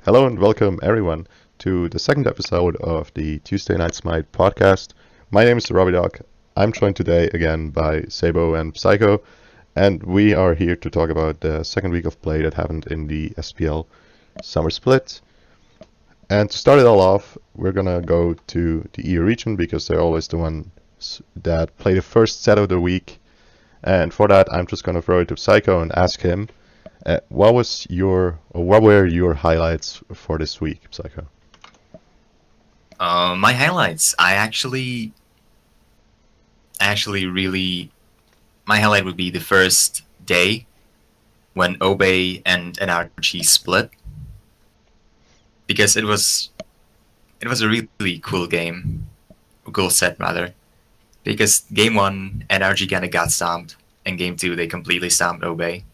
Hello and welcome everyone to the second episode of the Tuesday Night Smite podcast. My name is Robbie Dog. I'm joined today again by Sabo and Psycho, and we are here to talk about the second week of play that happened in the SPL Summer Split. And to start it all off, we're gonna go to the EU region because they're always the ones that play the first set of the week. And for that, I'm just gonna throw it to Psycho and ask him. What were your highlights for this week, Psycho? My highlights. My highlight would be the first day when Obey and NRG split, because it was a really cool game, a cool set rather. Because game one, NRG kinda got stomped, and game two they completely stomped Obey.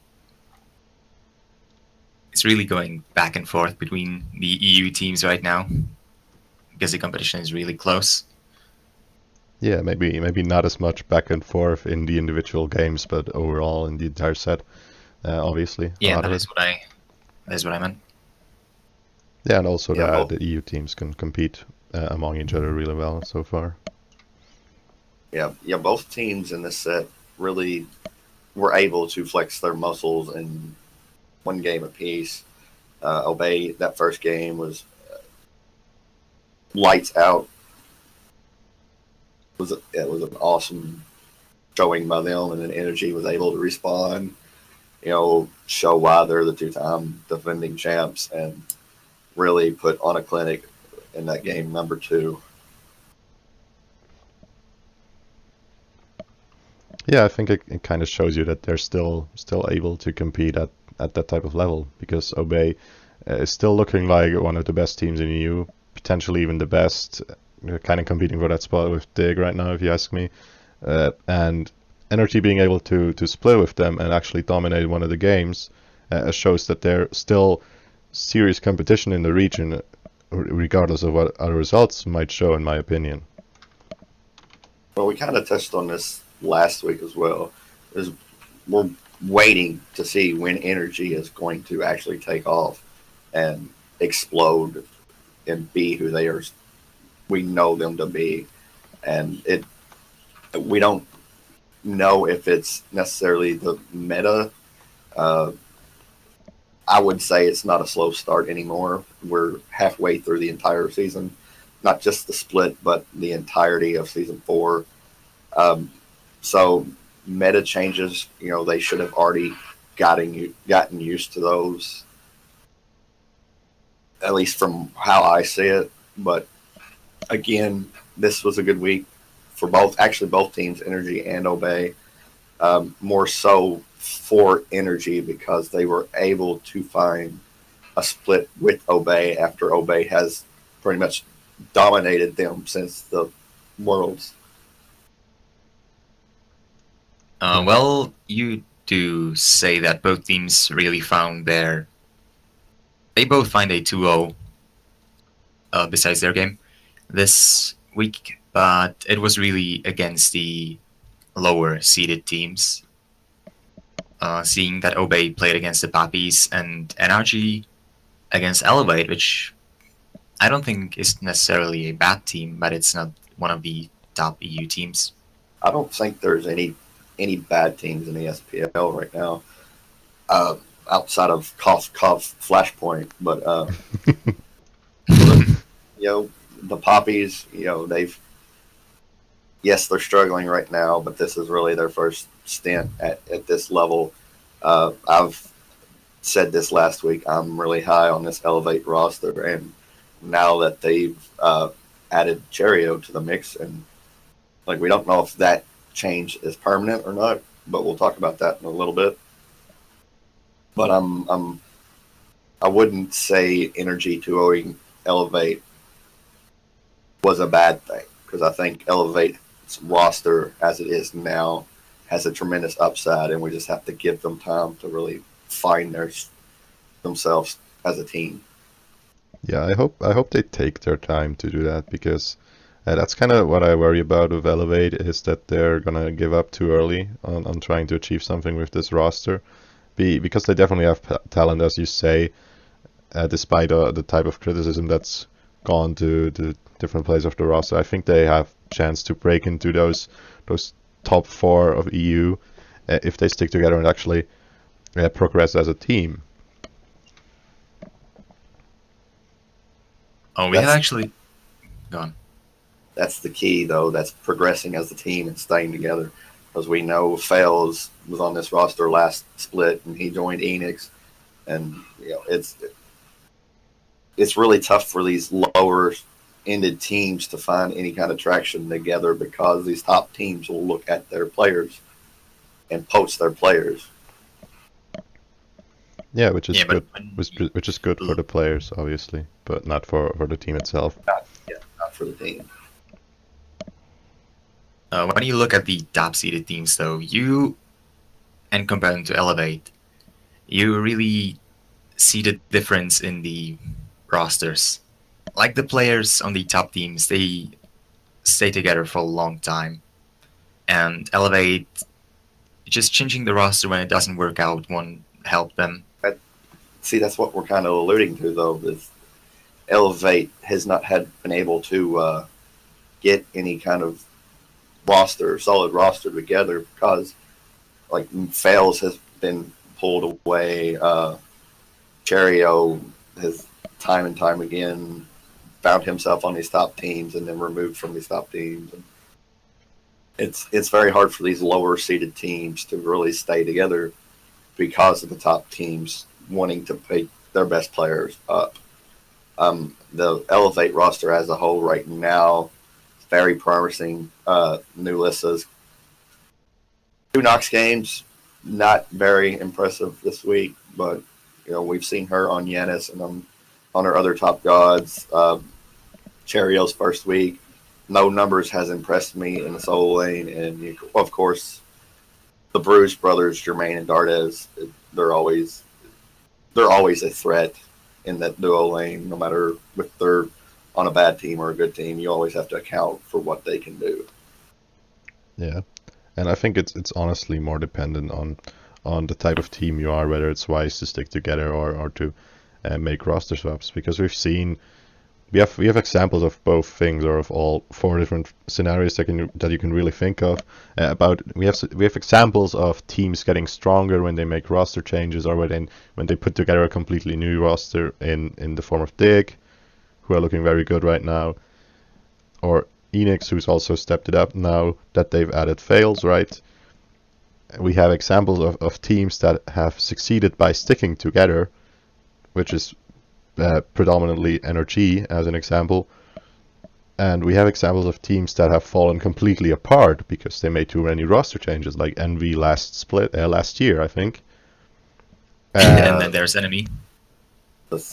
It's really going back and forth between the EU teams right now, because the competition is really close. Yeah, maybe not as much back and forth in the individual games, but overall in the entire set, obviously. Yeah, that's what I meant. Yeah, and also the EU teams can compete among each other really well so far. Yeah, both teams in this set really were able to flex their muscles in one game apiece. Obey, that first game was lights out. It was an awesome showing by them, and then Energy was able to respond, show why they're the two-time defending champs, and really put on a clinic in that game number 2. Yeah, I think it kind of shows you that they're still able to compete at that type of level, because Obey is still looking like one of the best teams in EU, potentially even the best, kind of competing for that spot with Dig right now, if you ask me. And Energy being able to split with them and actually dominate one of the games shows that they're still serious competition in the region, regardless of what other results might show, in my opinion. Well, we kind of touched on this last week as well. We're waiting to see when Energy is going to actually take off and explode and be who we know them to be. And we don't know if it's necessarily the meta. I would say it's not a slow start anymore. We're halfway through the entire season, not just the split, but the entirety of season 4. So meta changes, they should have already gotten used to those, at least from how I see it. But again, this was a good week for both teams, Energy and Obey. More so for Energy, because they were able to find a split with Obey after Obey has pretty much dominated them since the Worlds. Well, you do say that both teams really they both find a 2-0 besides their game this week, but it was really against the lower seeded teams. Seeing that Obey played against the Poppies and NRG against Elevate, which I don't think is necessarily a bad team, but it's not one of the top EU teams. I don't think there's any bad teams in the SPL right now, outside of cough Flashpoint. But the Poppies, they're struggling right now, but this is really their first stint at this level. I've said this last week. I'm really high on this Elevate roster, and now that they've added Cherio to the mix, and we don't know if that change is permanent or not, but we'll talk about that in a little bit. But I wouldn't say Energy 2-0ing Elevate was a bad thing, because I think Elevate's roster as it is now has a tremendous upside, and we just have to give them time to really find themselves as a team. Yeah, I hope they take their time to do that, because that's kind of what I worry about with Elevate, is that they're gonna give up too early on trying to achieve something with this roster, because they definitely have talent, as you say, despite the type of criticism that's gone to the different places of the roster. I think they have chance to break into those top 4 of EU if they stick together and actually progress as a team. Oh, we have actually gone. That's the key, though. That's progressing as a team and staying together. As we know, Fails was on this roster last split, and he joined Enix. And it's really tough for these lower-ended teams to find any kind of traction together because these top teams will look at their players and poach their players. Yeah, which is good. When, Which is good for the players, obviously, but not for the team itself. Not for the team. when you look at the top-seeded teams, though, and compare them to Elevate, you really see the difference in the rosters. Like the players on the top teams, they stay together for a long time. And Elevate, just changing the roster when it doesn't work out won't help them. See, that's what we're kind of alluding to, though. Is Elevate has not been able to get any kind of solid roster together because, like, Fails has been pulled away. Cherio has time and time again found himself on these top teams and then removed from these top teams. And it's very hard for these lower seeded teams to really stay together because of the top teams wanting to pick their best players up. The Elevate roster as a whole right now is very promising. Nulissa's 2 Nox games, not very impressive this week, but we've seen her on Yanis and on her other top gods. Cherio's first week, no numbers has impressed me in the solo lane, and of course the Bruise brothers, Jermaine and Dardes, they're always a threat in that duo lane. No matter if they're on a bad team or a good team, you always have to account for what they can do. Yeah, and I think it's honestly more dependent on the type of team you are, whether it's wise to stick together or to make roster swaps, because we have examples of both things, or of all 4 different scenarios that you can really think of. We have examples of teams getting stronger when they make roster changes, or when they put together a completely new roster in the form of Dig, who are looking very good right now, or Enix, who's also stepped it up now that they've added Fails, right? We have examples of teams that have succeeded by sticking together, which is predominantly NRG as an example. And we have examples of teams that have fallen completely apart because they made too many roster changes, like Envy last year, I think. And then there's Enemy.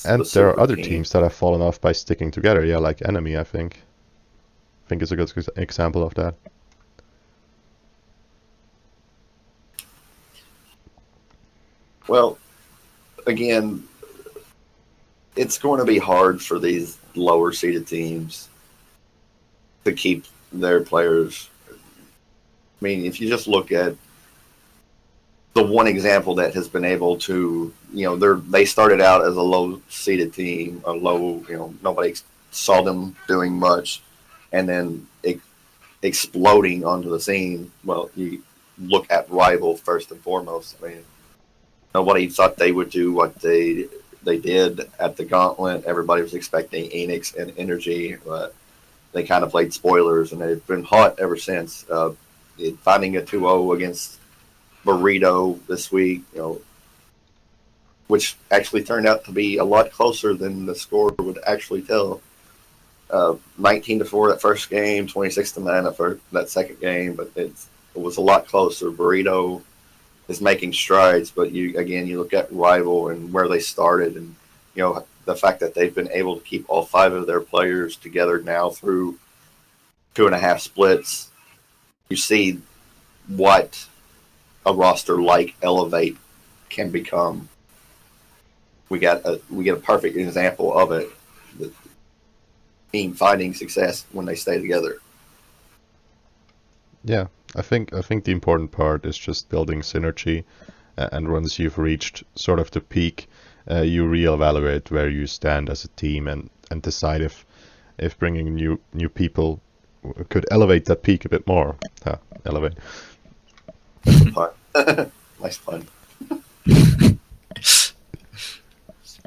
And there are other teams that have fallen off by sticking together, like Enemy, I think. I think is a good example of that. Well, again, it's going to be hard for these lower seeded teams to keep their players. I mean, if you just look at the one example that has been able to, they started out as a low seeded team, nobody saw them doing much, and then exploding onto the scene. Well, you look at Rival first and foremost. I mean, nobody thought they would do what they did at the Gauntlet. Everybody was expecting Enix and Energy, but they kind of played spoilers, and they've been hot ever since. Finding a 2-0 against Burrito this week, which actually turned out to be a lot closer than the score would actually tell. 19-4 that first game, 26-9 that second game, but it was a lot closer. Burrito is making strides, but you look at Rival and where they started, and the fact that they've been able to keep all 5 of their players together now through 2.5 splits. You see what a roster like Elevate can become. We get a perfect example of it. The team finding success when they stay together. Yeah, I think the important part is just building synergy, and once you've reached sort of the peak, you reevaluate where you stand as a team and decide if bringing new people could elevate that peak a bit more. Elevate. That's a pun. Nice pun.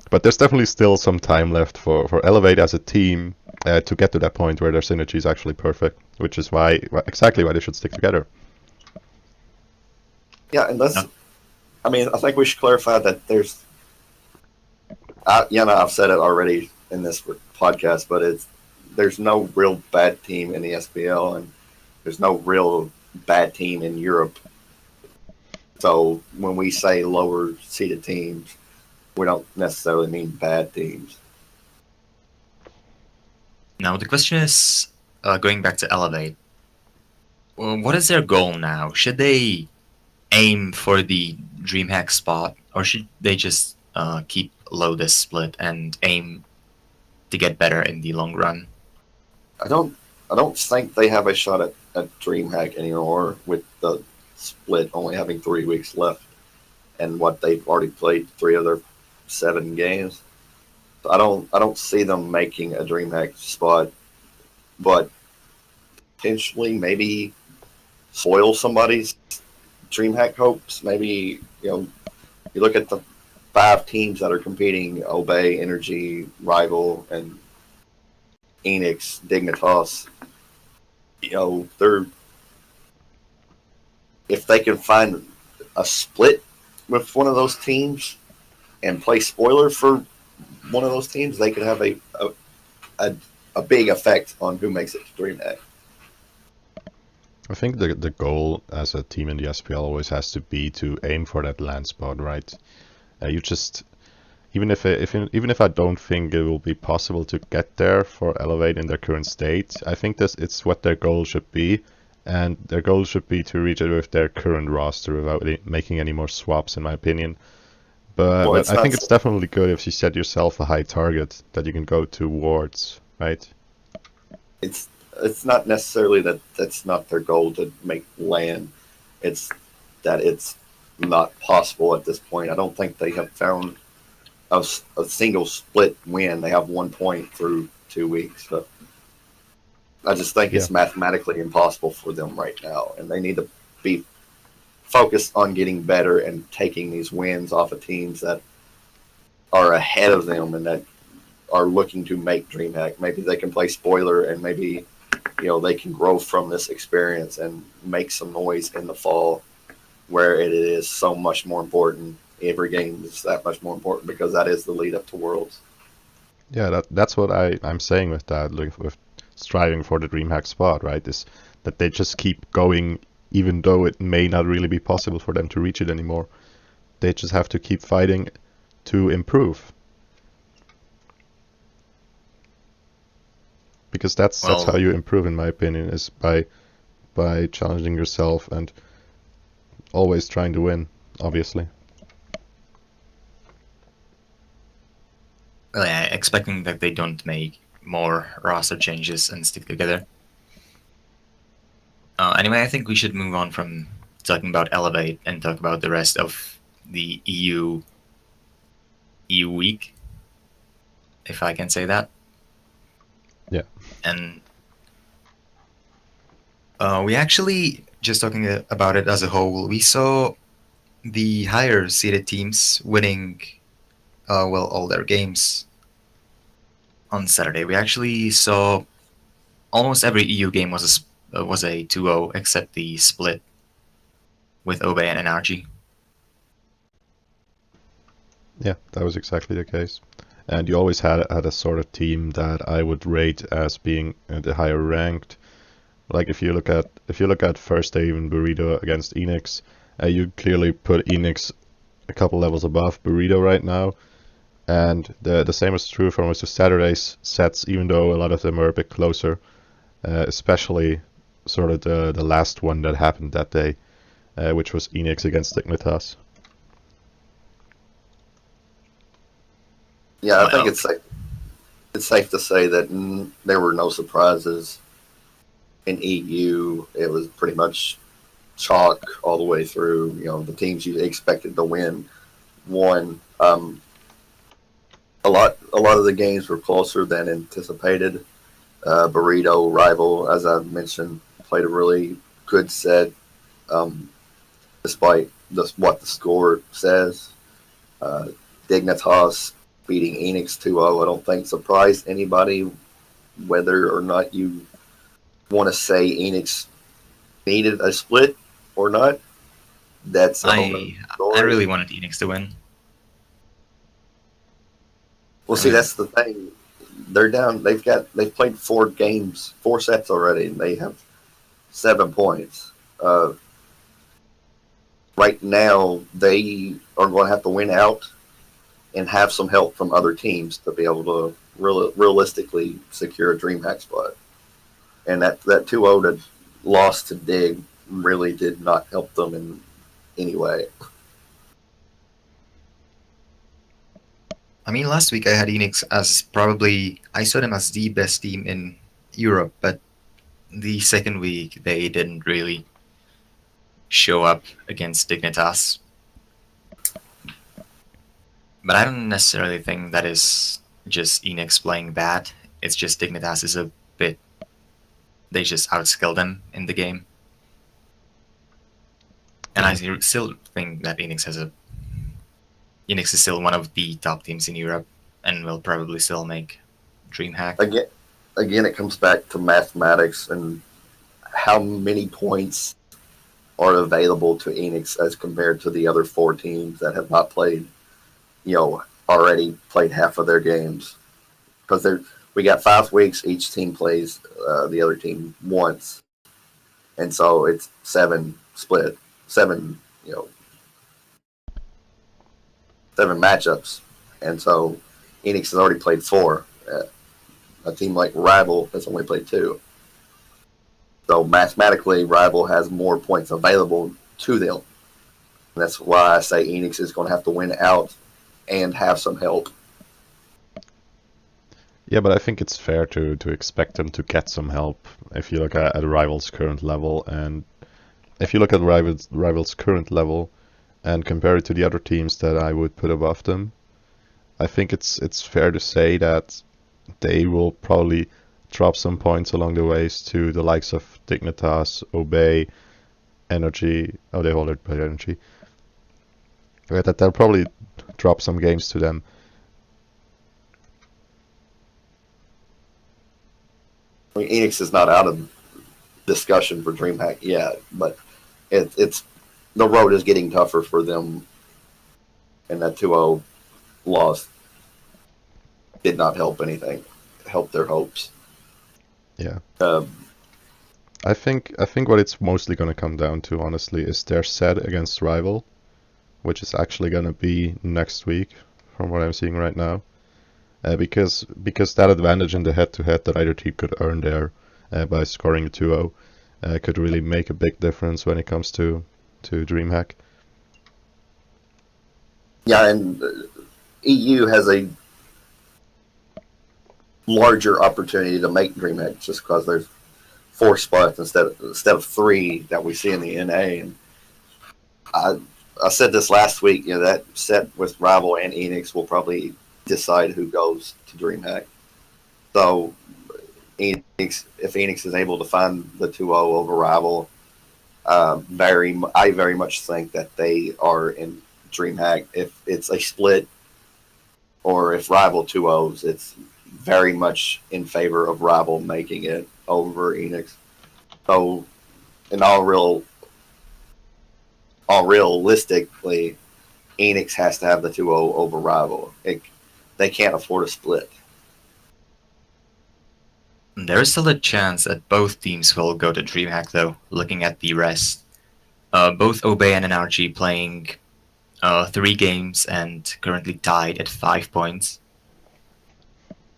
But there's definitely still some time left for Elevate as a team to get to that point where their synergy is actually perfect, which is exactly why they should stick together. Yeah, and that's. No. I mean, I think we should clarify that there's. I've said it already in this podcast, but there's no real bad team in the SPL, and there's no real bad team in Europe. So when we say lower seeded teams, we don't necessarily mean bad teams. Now the question is, going back to Elevate, what is their goal now? Should they aim for the DreamHack spot, or should they just keep low this split and aim to get better in the long run? I don't think they have a shot at DreamHack anymore with the split only having 3 weeks left and what they've already played 3 of their 7 games. So I don't see them making a DreamHack spot, but potentially maybe foil somebody's DreamHack hopes. Maybe you look at the 5 teams that are competing: Obey, Energy, Rival, and Enix, Dignitas. They're if they can find a split with one of those teams and play spoiler for one of those teams, they could have a big effect on who makes it to DreamHack. I think the goal as a team in the SPL always has to be to aim for that land spot, right? You just even if I don't think it will be possible to get there for Elevate in their current state, I think it's what their goal should be, and their goal should be to reach it with their current roster without making any more swaps, in my opinion. But I think it's definitely good if you set yourself a high target that you can go towards, right? It's not necessarily that's not their goal to make land. It's that it's not possible at this point. I don't think they have found a single split win. They have 1 point through 2 weeks. So I just think it's mathematically impossible for them right now, and they need to be focused on getting better and taking these wins off of teams that are ahead of them and that are looking to make DreamHack. Maybe they can play spoiler, and maybe they can grow from this experience and make some noise in the fall, where it is so much more important. Every game is that much more important because that is the lead up to Worlds. Yeah, that's what I'm saying with that, like, with striving for the DreamHack spot, right? Is that they just keep going even though it may not really be possible for them to reach it anymore. They just have to keep fighting to improve. Because that's how you improve, in my opinion, is by challenging yourself and always trying to win, obviously. Well, yeah, expecting that they don't make more roster changes and stick together. Anyway, I think we should move on from talking about Elevate and talk about the rest of the EU week, if I can say that. Yeah. And we actually, just talking about it as a whole, we saw the higher seeded teams winning all their games on Saturday. We actually saw almost every EU game was a 2-0 except the split with Obey and NRG. Yeah, that was exactly the case. And you always had a sort of team that I would rate as being the higher ranked. Like if you look at first day even Burrito against Enix, you clearly put Enix a couple levels above Burrito right now. And the same is true for most of Saturday's sets, even though a lot of them are a bit closer, especially sort of the last one that happened that day, which was Enix against Dignitas. Yeah, I think it's safe to say that there were no surprises in EU. It was pretty much chalk all the way through. The teams you expected to win won. a lot of the games were closer than anticipated. Burrito Rival, as I mentioned, played a really good set, um, despite what the score says. Uh, Dignitas beating Enix 2-0, I don't think surprised anybody, whether or not you want to say Enix needed a split or not. That's a whole nother I story. really wanted Enix to win. Well, I see, mean, that's the thing. They're down. They've played 4 games, 4 sets already, and they have 7 points. Right now, they are going to have to win out and have some help from other teams to be able to realistically secure a DreamHack spot. And that 2-0 that lost to Dig really did not help them in any way. I mean, last week I had Enix as probably I saw them as the best team in Europe, but the second week they didn't really show up against Dignitas. But I don't necessarily think that is just Enix playing bad. It's just Dignitas is a bit. They just outskill them in the game. And I still think that Enix is still one of the top teams in Europe and will probably still make DreamHack. Again, it comes back to mathematics and how many points are available to Enix as compared to the other 4 teams that have not played, already played half of their games. Because we got 5 weeks, each team plays the other team once. And so it's 7 split, 7 matchups. And so Enix has already played 4. A team like Rival has only played 2. So mathematically, Rival has more points available to them. And that's why I say Enix is going to have to win out and have some help. Yeah, but I think it's fair to expect them to get some help if you look at Rival's current level, and if you look at Rival's current level and compare it to the other teams that I would put above them, I think it's fair to say that they will probably drop some points along the ways to the likes of Dignitas, Obey, Energy. Oh, they hold it by Energy. That they'll probably drop some games to them. I mean, Enix is not out of discussion for DreamHack yet, but it's the road is getting tougher for them, and that 2-0 loss did not help help their hopes. Yeah. I think what it's mostly going to come down to, honestly, is their set against Rival, which is actually going to be next week, from what I'm seeing right now. Because that advantage in the head-to-head that either team could earn there by scoring a 2-0 could really make a big difference when it comes to DreamHack. Yeah, and EU has a larger opportunity to make DreamHack just because there's 4 spots instead of 3 that we see in the NA. And I said this last week. That set with Rival and Enix will probably decide who goes to DreamHack. So, if Enix is able to find the 2-0 over Rival, I very much think that they are in DreamHack. If it's a split, or if Rival 2-0s, it's very much in favor of Rival making it over Enix. So, in all realistically, Enix has to have the 2-0 over Rival. They can't afford a split. There's still a chance that both teams will go to DreamHack, though, looking at the rest. Both Obey and NRG playing 3 games and currently tied at 5 points.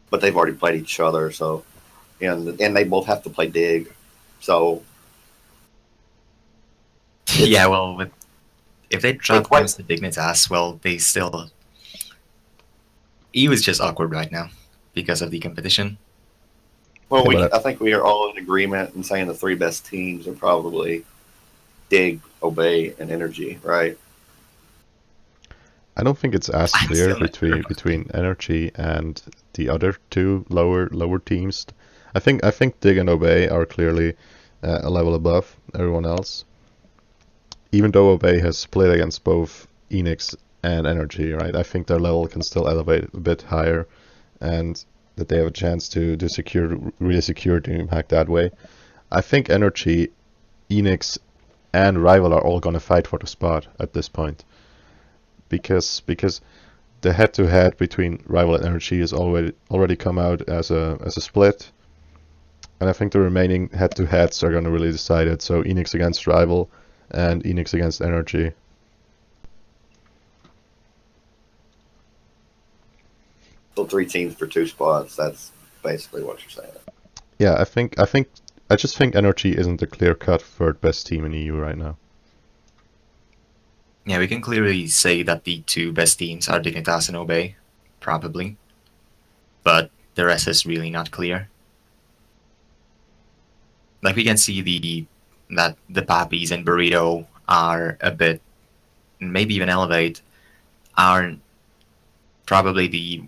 But they've already played each other, so and they both have to play Dig. So yeah, well, if they drop games to Dignitas, well, they still. EU is just awkward right now because of the competition. Well, I think we are all in agreement in saying the 3 best teams are probably Dig, Obey, and Energy, right? I don't think it's as I'm clear still not sure. between Energy and the other two lower teams. I think Dig and Obey are clearly a level above everyone else. Even though Obey has played against both Enix and Energy, right? I think their level can still elevate a bit higher, and that they have a chance to really secure DreamHack that way. I think Energy, Enix, and Rival are all gonna fight for the spot at this point, because the head-to-head between Rival and Energy has already come out as a split, and I think the remaining head-to-heads are gonna really decide it. So Enix against Rival, and Enix against Energy. So 3 teams for 2 spots. That's basically what you're saying. Yeah, I just think Energy isn't the clear-cut third best team in EU right now. Yeah, we can clearly say that the two best teams are Dignitas and Obey, probably. But the rest is really not clear. Like we can see that the Pappies and Burrito are a bit, maybe even Elevate, are probably the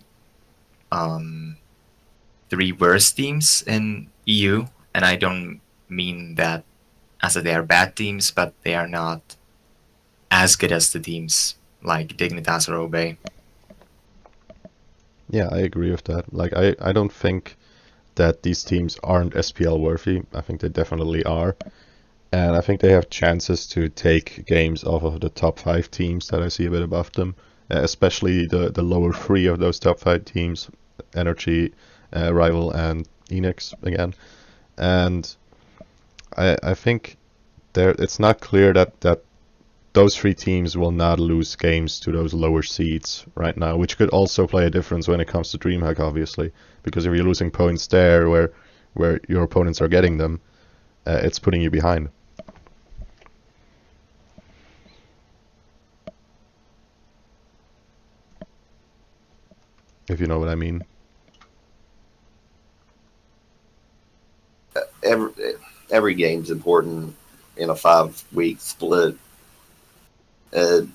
3 worst teams in EU. And I don't mean that as that they are bad teams, but they are not as good as the teams like Dignitas or Obey. Yeah, I agree with that. Like, I don't think that these teams aren't SPL worthy. I think they definitely are. And I think they have chances to take games off of the top 5 teams that I see a bit above them, especially the lower 3 of those top 5 teams, Energy, Rival, and Enix again. And I think it's not clear that those 3 teams will not lose games to those lower seeds right now, which could also play a difference when it comes to DreamHack, obviously, because if you're losing points there where your opponents are getting them, it's putting you behind. If you know what I mean. Every game's important in a 5-week split. I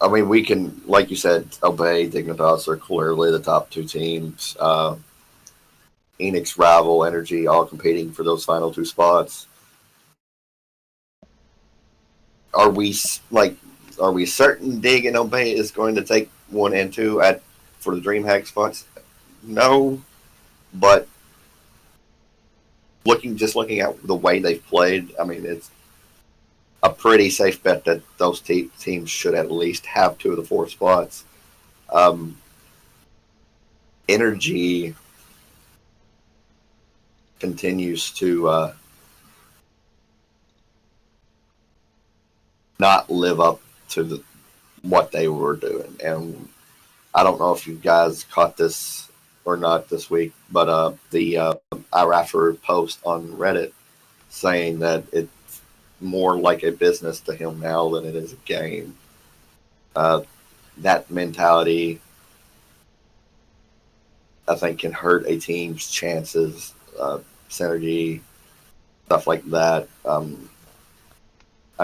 mean, we can, like you said, Obey, Dignitas are clearly the top 2 teams. Enix, Rival, Energy, all competing for those final 2 spots. Are we certain Dig and Obey is going to take 1 and 2 for the DreamHack spots? No, but looking at the way they've played, I mean, it's a pretty safe bet that those teams should at least have 2 of the 4 spots. Energy continues to not live up to what they were doing, and I don't know if you guys caught this or not this week, but the Iraffer post on Reddit saying that it's more like a business to him now than it is a game. That mentality, I think, can hurt a team's chances, synergy, stuff like that.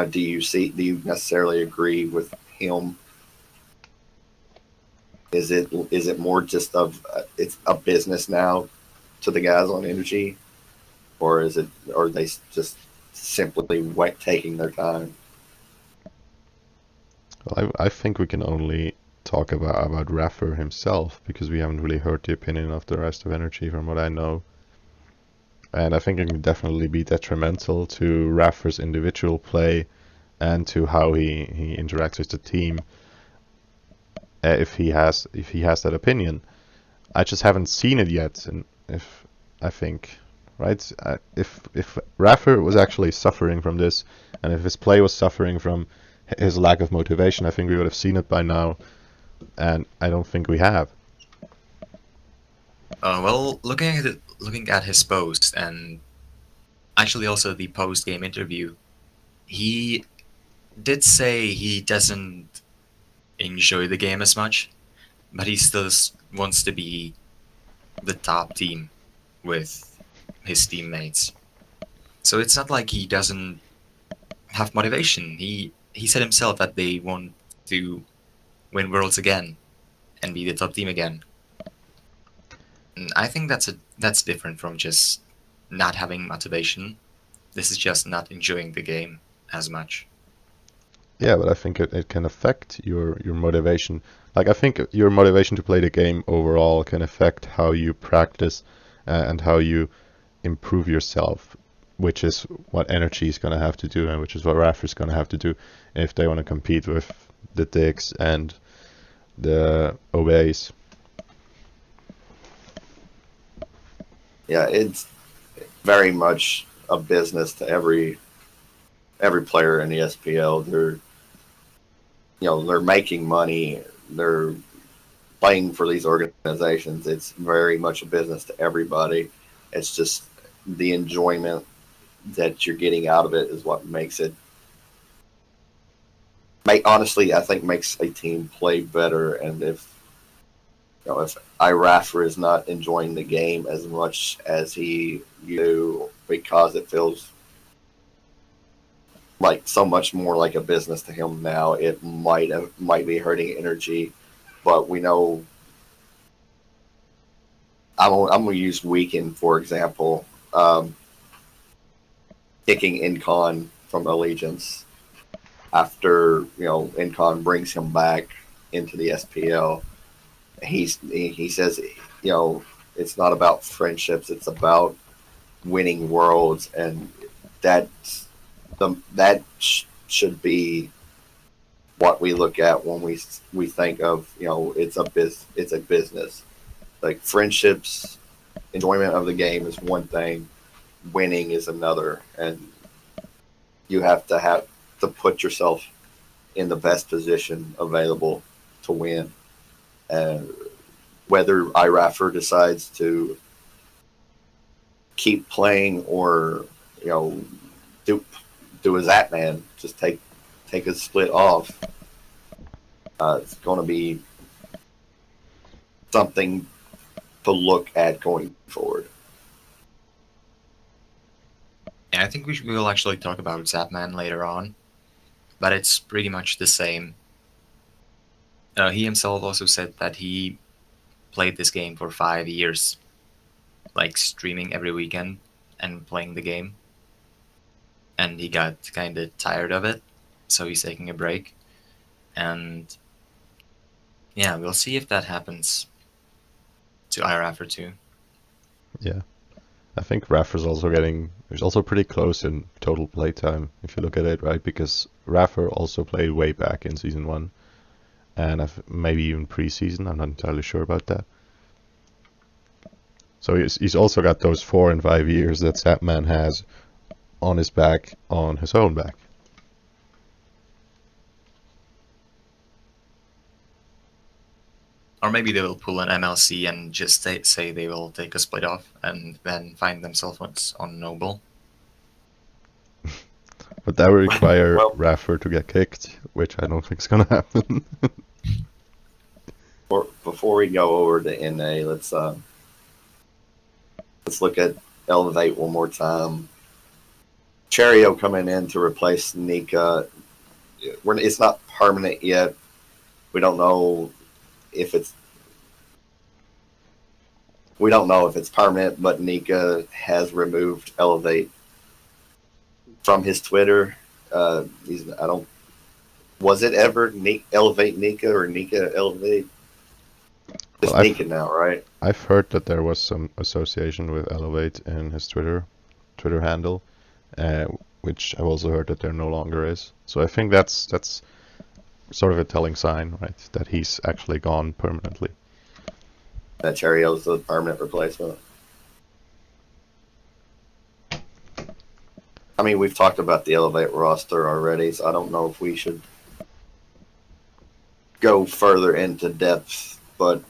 Do you necessarily agree with him? Is it more just it's a business now to the guys on Energy, or are they just simply taking their time? Well, I think we can only talk about Raffer himself, because we haven't really heard the opinion of the rest of Energy from what I know. And I think it can definitely be detrimental to Raffer's individual play and to how he interacts with the team, if he has that opinion. I just haven't seen it yet, and I think, right? If Raffer was actually suffering from this, and if his play was suffering from his lack of motivation, I think we would have seen it by now, and I don't think we have. Well, looking at his post and actually also the post-game interview, he did say he doesn't enjoy the game as much, but he still wants to be the top team with his teammates. So it's not like he doesn't have motivation. He said himself that they want to win Worlds again and be the top team again. And I think that's different from just not having motivation. This is just not enjoying the game as much. Yeah, but I think it can affect your motivation. Like, I think your motivation to play the game overall can affect how you practice and how you improve yourself, which is what Energy is going to have to do, and which is what Raffer is going to have to do if they want to compete with the Dicks and the Obeys. Yeah, it's very much a business to every player in the SPL. They're making money. They're playing for these organizations. It's very much a business to everybody. It's just the enjoyment that you're getting out of it is what makes it. Honestly, I think makes a team play better. And if Irafra is not enjoying the game as much as he do because it feels like so much more like a business to him now, it might be hurting Energy. But we know I'm going to use Weekend, for example, kicking Incon from Allegiance after, Incon brings him back into the SPL. He says, it's not about friendships, it's about winning worlds, and that should be what we look at when we think of, it's a business. Like, friendships, enjoyment of the game is one thing, winning is another, and you have to put yourself in the best position available to win. And whether Iraffer decides to keep playing or do a Zapman, just take a split off, it's going to be something to look at going forward. And I think we will actually talk about Zapman later on, but it's pretty much the same. He himself also said that he played this game for 5 years, like streaming every weekend and playing the game. And he got kind of tired of it, so he's taking a break. And yeah, we'll see if that happens to Iraffer too. Yeah. I think Raffer's he's also pretty close in total playtime, if you look at it, right? Because Raffer also played way back in Season 1, and maybe even pre-season, I'm not entirely sure about that. So he's also got those 4 and 5 years that Zapman has on his back, on his own back. Or maybe they will pull an MLC and just say they will take a split off and then find themselves on Noble. But that would require Raffer to get kicked, which I don't think is going to happen. Before we go over to NA, let's look at Elevate one more time. Cherio coming in to replace Nika. It's not permanent yet. We don't know if it's permanent, but Nika has removed Elevate from his Twitter. Was it ever Elevate Nika or Nika Elevate? It's Nika now, right? I've heard that there was some association with Elevate in his Twitter handle, which I've also heard that there no longer is. So I think that's sort of a telling sign, right, that he's actually gone permanently. That Cherio's the permanent replacement. I mean, we've talked about the Elevate roster already, so I don't know if we should go further into depth, but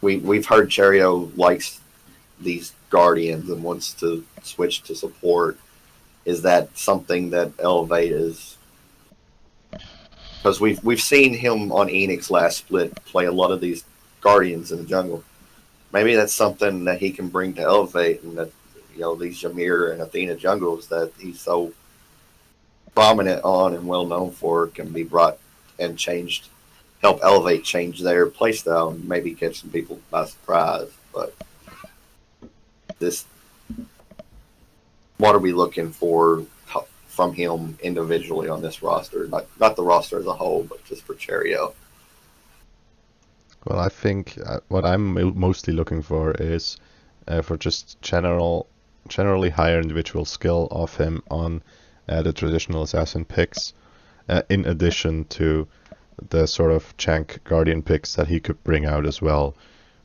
we've heard Cherio likes these Guardians and wants to switch to support. Is that something that Elevate is? Because we've seen him on Enix last split play a lot of these Guardians in the jungle. Maybe that's something that he can bring to Elevate, and that these Jameer and Athena jungles that he's so prominent on and well known for can be brought and changed, help elevate, change their playstyle, and maybe catch some people by surprise. But this, what are we looking for from him individually on this roster? Not the roster as a whole, but just for Cherio. Well, I think what I'm mostly looking for is for just generally higher individual skill of him on the traditional assassin picks, in addition to the sort of Chank Guardian picks that he could bring out as well,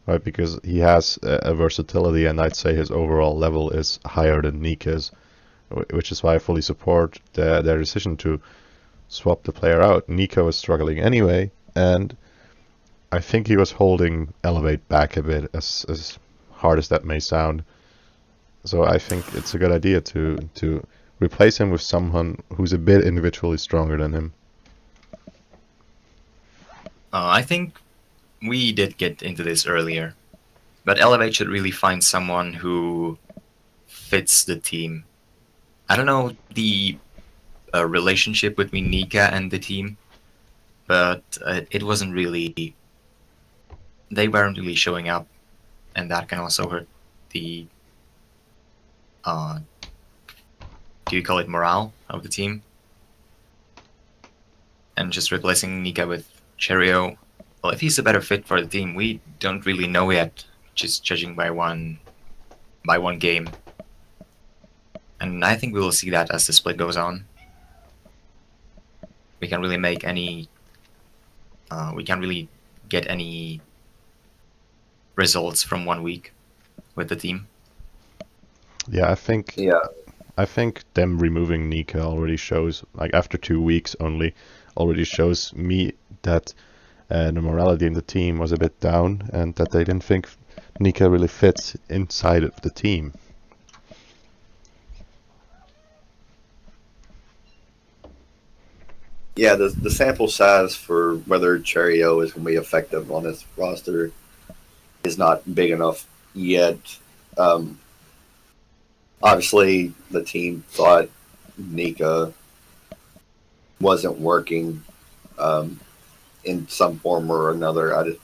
right? Because he has a versatility, and I'd say his overall level is higher than Nika's, which is why I fully support their decision to swap the player out. Nico is struggling anyway, and I think he was holding Elevate back a bit, as hard as that may sound. So I think it's a good idea to replace him with someone who's a bit individually stronger than him. I think we did get into this earlier, but Elevate should really find someone who fits the team. I don't know the relationship between Nika and the team, but it wasn't really. They weren't really showing up, and that can also hurt the. Do you call it morale of the team? And just replacing Nika with Cherio. Well, if he's a better fit for the team, we don't really know yet, just judging by one game. And I think we will see that as the split goes on. We can't really make any. We can't really get any results from 1 week with the team. Yeah, I think them removing Nika already shows, like after 2 weeks only, already shows me that the morality in the team was a bit down, and that they didn't think Nika really fits inside of the team. Yeah, the sample size for whether Cherio is going to be effective on this roster is not big enough yet. Obviously, the team thought Nika wasn't working in some form or another.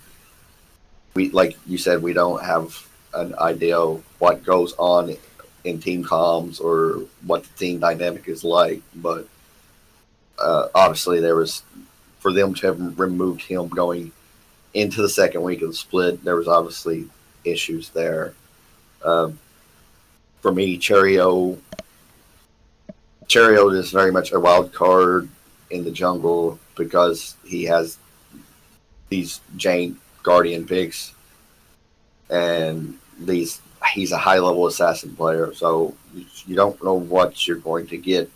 We, like you said, we don't have an idea of what goes on in team comms or what the team dynamic is like, but obviously there was, for them to have removed him going into the second week of the split, there was obviously issues there. For me, Cherio is very much a wild card in the jungle because he has these Jane Guardian picks, and he's a high level assassin player, so you don't know what you're going to get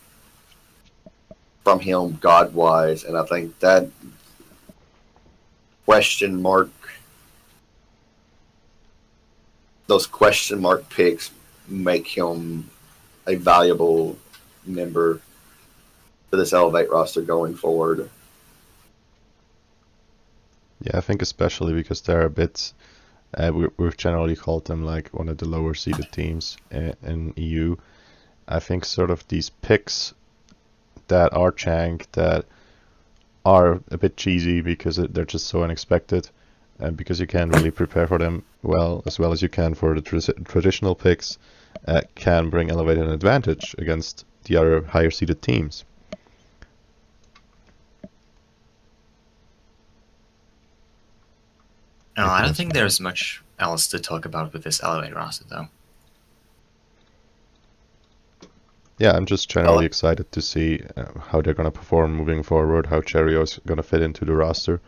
from him god wise, and I think that those question mark picks make him a valuable member for this Elevate roster going forward. Yeah, I think especially because they're a bit. We've generally called them like one of the lower seeded teams in EU. I think sort of these picks that are Chank, that are a bit cheesy because they're just so unexpected, and because you can't really prepare for them as well as you can for the traditional picks, can bring Elevate an advantage against the other higher seeded teams. No, I don't think there's much else to talk about with this Elevate roster, though. Yeah, I'm just generally excited to see how they're going to perform moving forward, how Cherio's going to fit into the roster.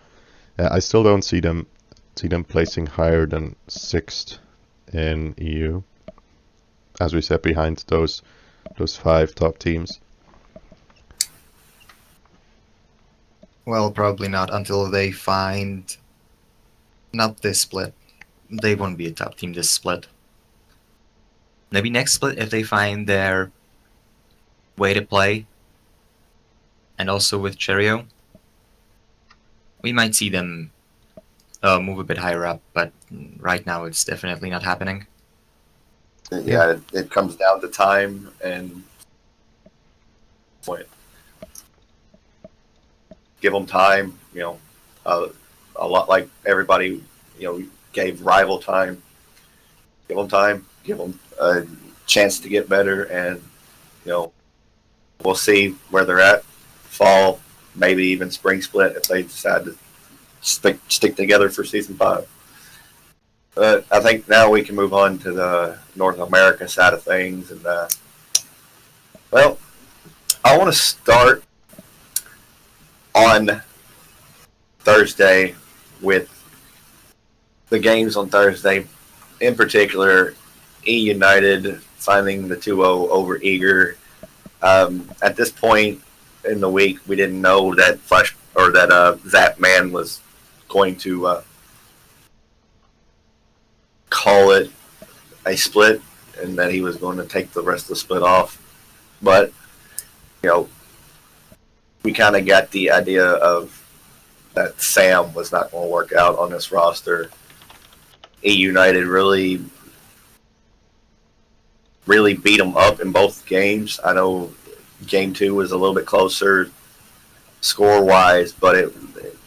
I still don't see them placing higher than 6th in EU, as we said, behind those 5 top teams. Well, probably not until they find. Not this split. They won't be a top team this split. Maybe next split if they find their way to play. And also with Cherio, we might see them move a bit higher up, but right now it's definitely not happening. Yeah, it comes down to time and point. Give them time, a lot like everybody, gave rival time. Give them time, give them a chance to get better, and we'll see where they're at. Fall, maybe even spring split if they decide to stick together for season 5. But I think now we can move on to the North America side of things, and well, I want to start on Thursday with the games on Thursday. In particular, E United finding the 2-0 over Eager. At this point in the week, we didn't know that Zap Man was going to call it a split and that he was going to take the rest of the split off. But, we kind of got the idea of that Sam was not going to work out on this roster. E United really beat them up in both games. I know game 2 was a little bit closer score-wise, but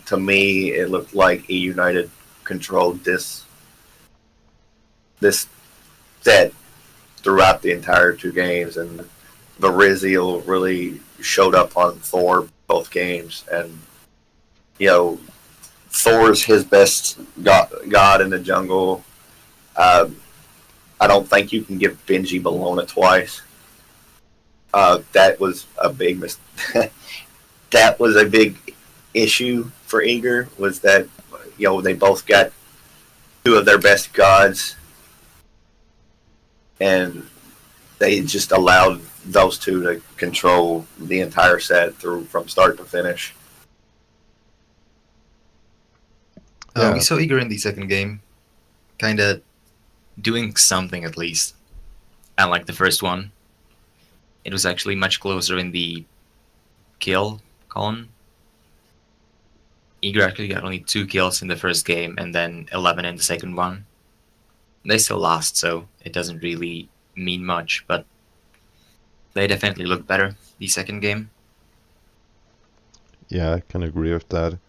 to me, it looked like E United controlled this set throughout the entire 2 games, and Varizio really showed up on Thor both games, and Thor's his best god in the jungle. I don't think you can give Benji Bologna twice. That was a big that was a big issue for Eager, was that they both got 2 of their best gods, and they just allowed those 2 to control the entire set from start to finish. We saw Eager in the second game, kind of doing something at least. Unlike the first one, it was actually much closer in the kill column. Eager actually got only 2 kills in the first game and then 11 in the second one. They still lost, so it doesn't really mean much, but they definitely looked better the second game. Yeah, I can agree with that.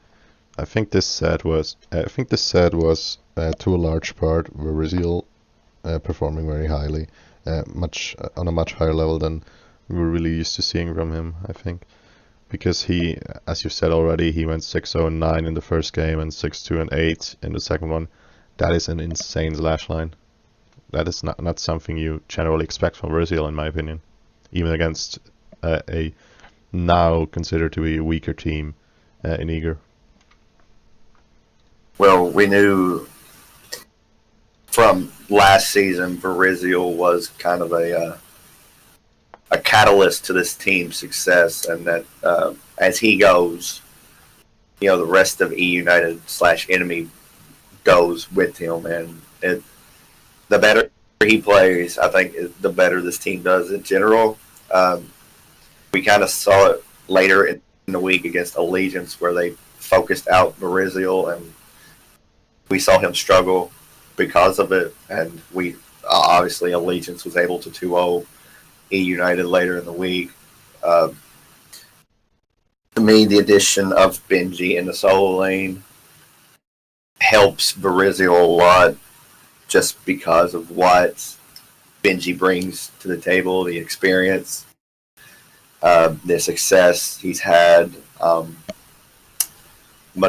I think this set was to a large part Varizil performing very highly, on a much higher level than we were really used to seeing from him. I think because he, as you said already, he went 6-0-9 in the first game and 6-2-8 in the second one. That is an insane slash line. That is not something you generally expect from Varizil, in my opinion, even against a now considered to be a weaker team in Eager. Well, we knew from last season Varizio was kind of a catalyst to this team's success, and that as he goes, the rest of E United / enemy goes with him, and the better he plays, I think, the better this team does in general. We kind of saw it later in the week against Allegiance, where they focused out Varizio, and we saw him struggle because of it, and we obviously Allegiance was able to 2-0 E United later in the week. To me, the addition of Benji in the solo lane helps Varizio a lot, just because of what Benji brings to the table, the experience, the success he's had. But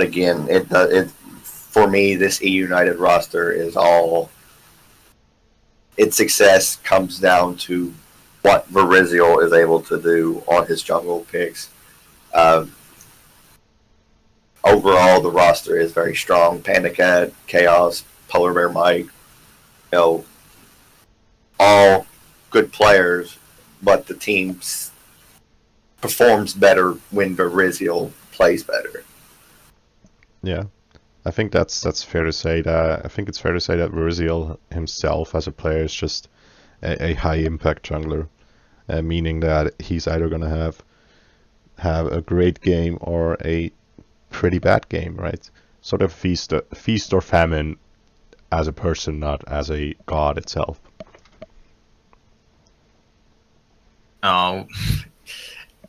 again, it for me, this E United roster is all, its success comes down to what Varizio is able to do on his jungle picks. Overall, the roster is very strong. Panda Cat, Chaos, Polar Bear Mike, all good players, but the team performs better when Varizio plays better. Yeah, I think that's fair to say. I think it's fair to say that Varizil himself as a player is just a high impact jungler, meaning that he's either gonna have a great game or a pretty bad game, right? Sort of feast or famine as a person, not as a god itself. Oh,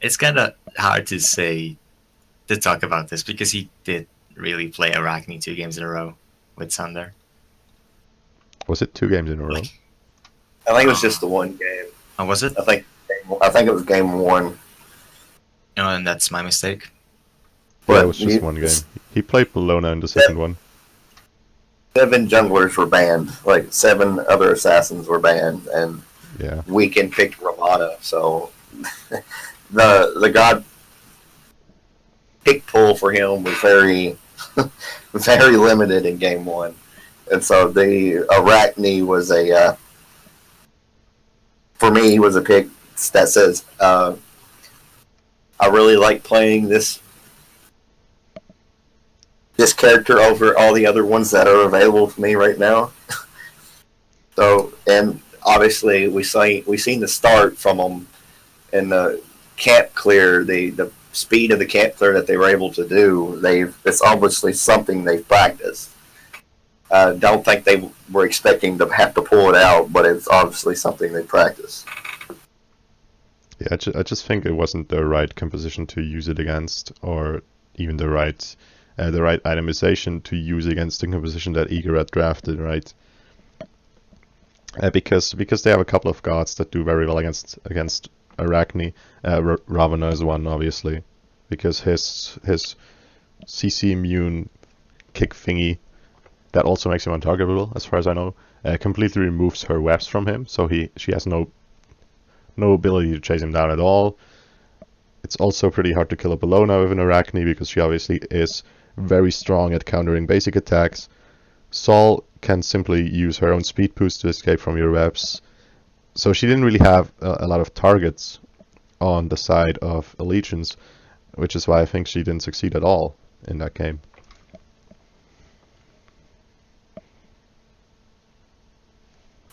it's kind of hard to talk about this because he did really play Arachne 2 games in a row with Sunder. Was it 2 games in a row? Like, I think it was just the one game. oh, was it? I think it was game one. Oh, and that's my mistake. Yeah, it But was just one game. He played Bologna in the second one. 7 junglers were banned. Like 7 other assassins were banned, and Yeah. Weekend picked Ramada. So the god pick pool for him was very very limited in game one, and so the Arachne was for me was a pick that says I really like playing this character over all the other ones that are available to me right now. So, and obviously we seen the start from them in the camp clear, the speed of the camp clear that they were able to do. It's obviously something they've practiced. Don't think they were expecting to have to pull it out, but it's obviously something they practiced. Yeah, I just think it wasn't the right composition to use it against, or even the right itemization to use against the composition that Eager had drafted, right? Because they have a couple of gods that do very well against Arachne. Ravana is one, obviously, because his CC immune kick thingy that also makes him untargetable, as far as I know, completely removes her webs from him, so she has no ability to chase him down at all. It's also pretty hard to kill a Bologna with an Arachne because she obviously is very strong at countering basic attacks. Sol can simply use her own speed boost to escape from your webs. So she didn't really have a lot of targets on the side of Allegiance, which is why I think she didn't succeed at all in that game.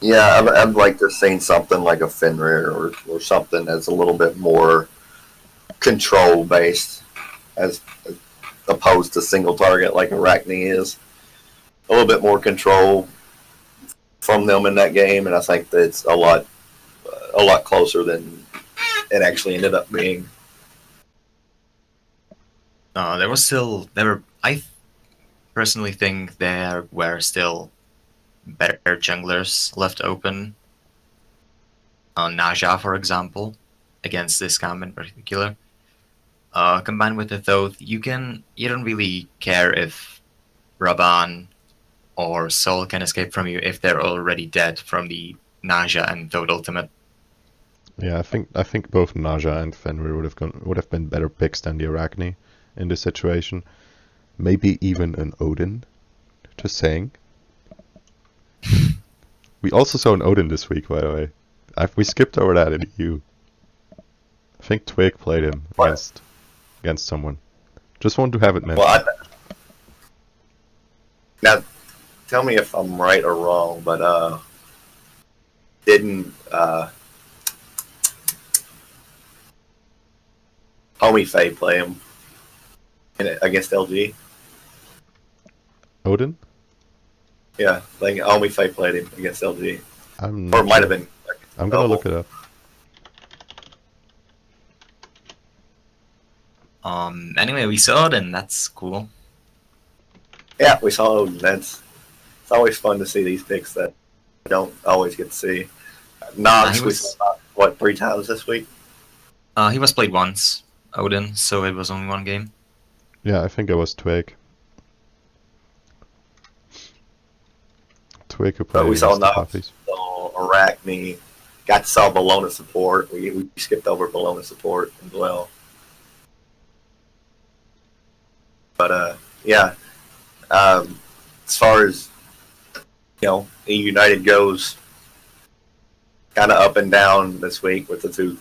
Yeah, I'd like to see something like a Fenrir or something that's a little bit more control based, as opposed to single target like Arachne is. A little bit more control from them in that game, and I think that it's a lot closer than it actually ended up being. I personally think there were still better junglers left open. Naja, for example, against this camp in particular. Combined with the Thoth, you don't really care if Raban or Sol can escape from you if they're already dead from the Naja and Thoth ultimate. Yeah, I think both Naja and Fenrir would have been better picks than the Arachne in this situation. Maybe even an Odin. Just saying. We also saw an Odin this week, by the way. We skipped over that in the EU. I think Twig played him against someone. Just want to have it mentioned. Well, now, tell me if I'm right or wrong, but didn't Homie Faye play him against LG? Odin? Yeah, like Homie Faye played him against LG. I'm Or not it might sure. have been. I'm gonna look it up. Anyway, we saw it, and that's cool. Yeah, we saw Odin. It's always fun to see these picks that we don't always get to see. Nox, we saw, 3 times this week? He was played once, Odin, so it was only one game. Yeah, I think it was Twig. Twig who played But we saw against the Nox, Puppies. saw Arachne, got to saw Bologna support. We skipped over Bologna support as well. But yeah, as far as E United goes, kind of up and down this week with the two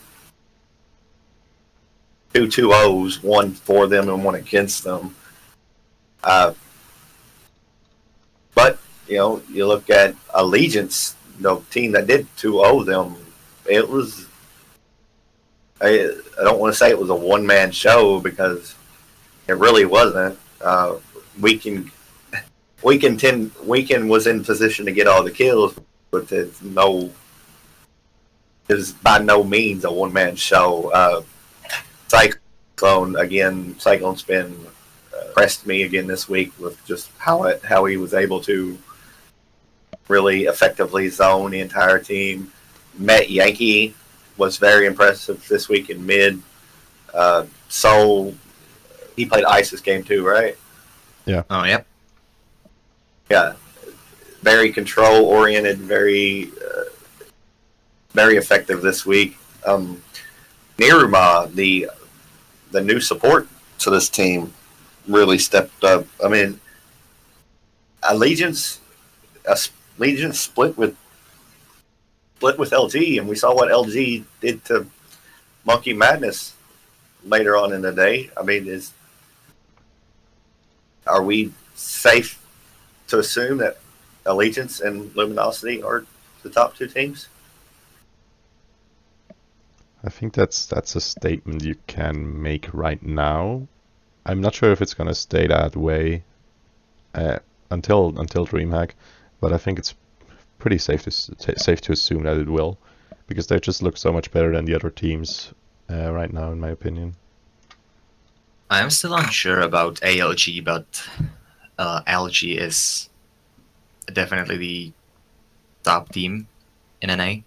2-0s, one for them and one against them. But you look at Allegiance, the team that did 2-0 them. It was, I don't want to say it was a one-man show because it really wasn't. Weekend was in position to get all the kills, but there's no is by no means a one-man show. Cyclone's been impressed me again this week with just how he was able to really effectively zone the entire team. Met Yankee was very impressive this week in mid. Soul, he played Ice this game too, right? Oh, yep. Yeah, very control oriented, very effective this week. Niruma, the new support to this team, really stepped up. I mean, Allegiance split with LG, and we saw what LG did to Monkey Madness later on in the day. I mean, are we safe to assume that Allegiance and Luminosity are the top two teams? I think that's a statement you can make right now. I'm not sure if it's gonna stay that way until DreamHack, but I think it's pretty safe to assume that it will, because they just look so much better than the other teams right now, in my opinion. I'm still unsure about ALG, but LG is definitely the top team in NA.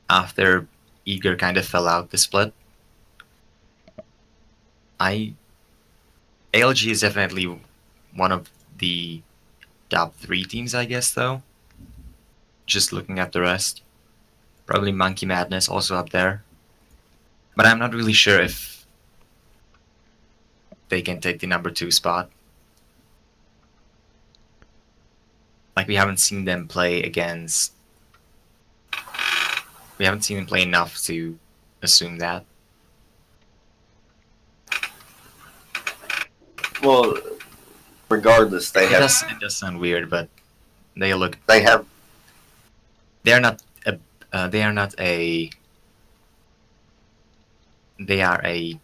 After Eager kind of fell out the split, ALG is definitely one of the top 3 teams, I guess, though. Just looking at the rest. Probably Monkey Madness also up there. But I'm not really sure if they can take the number 2 spot. Like, we haven't seen them play against... We haven't seen them play enough to assume that. Well, regardless, It does sound weird, but they look... They have... They are not a... They are a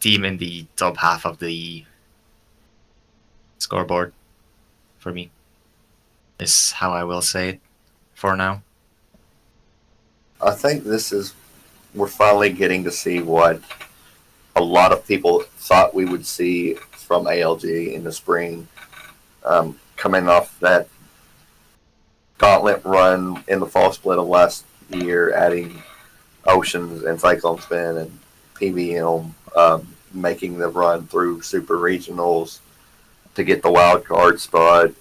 team in the top half of the scoreboard, for me, is how I will say it for now. I think we're finally getting to see what a lot of people thought we would see from ALG in the spring, coming off that gauntlet run in the fall split of last year, adding Oceans and Cyclone Spin and PVM, making the run through super regionals to get the wild card spot.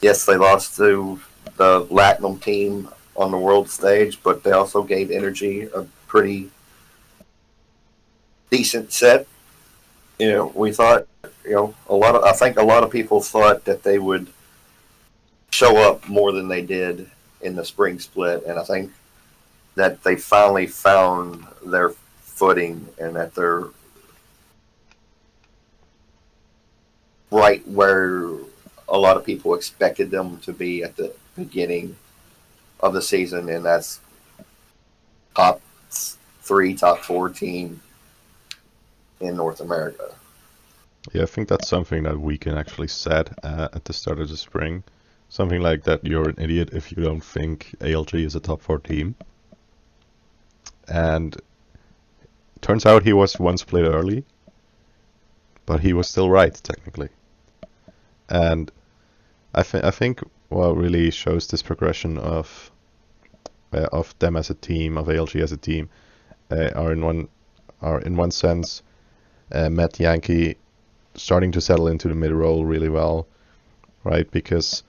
Yes, they lost to the Latinum team on the world stage, but they also gave Energy a pretty decent set. We thought, I think a lot of people thought that they would show up more than they did in the spring split, and I think that they finally found their footing and that they're right where a lot of people expected them to be at the beginning of the season, and that's top 3, top 4 team in North America. Yeah, I think that's something that we can actually said at the start of the spring. Something like that, you're an idiot if you don't think ALG is a top 4 team. And turns out he was one split early, but he was still right, technically. And I think what really shows this progression of them as a team, of ALG as a team, are in one sense Matt Yankee starting to settle into the mid role really well, right? Because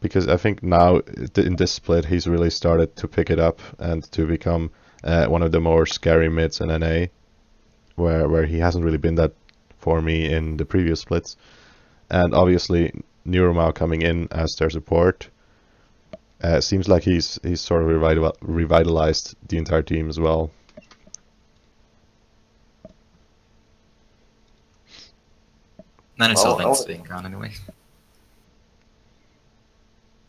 I think now in this split he's really started to pick it up and to become one of the more scary mids in NA, where he hasn't really been that for me in the previous splits. And obviously Neuromao coming in as their support seems like he's sort of revitalized the entire team as well. Not insulting's being gone anyway.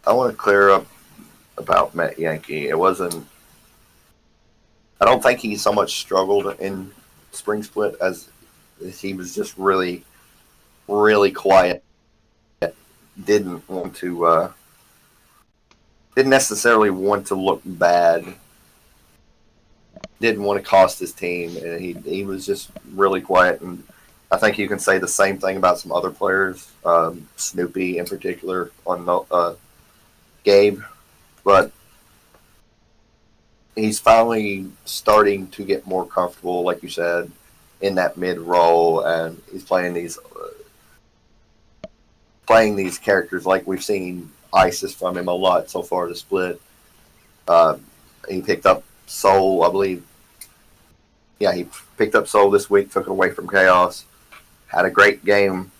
I want to clear up about Matt Yankee. I don't think he so much struggled in spring split as he was just really, really quiet. Didn't want to didn't necessarily want to look bad, didn't want to cost his team, and he was just really quiet. And I think you can say the same thing about some other players, Snoopy in particular, on Gabe, but he's finally starting to get more comfortable, like you said, in that mid role, and he's playing these characters like we've seen ISIS from him a lot so far to split. Uh, he picked up Soul, I believe. Yeah, he picked up Soul this week, took it away from Chaos. Had a great game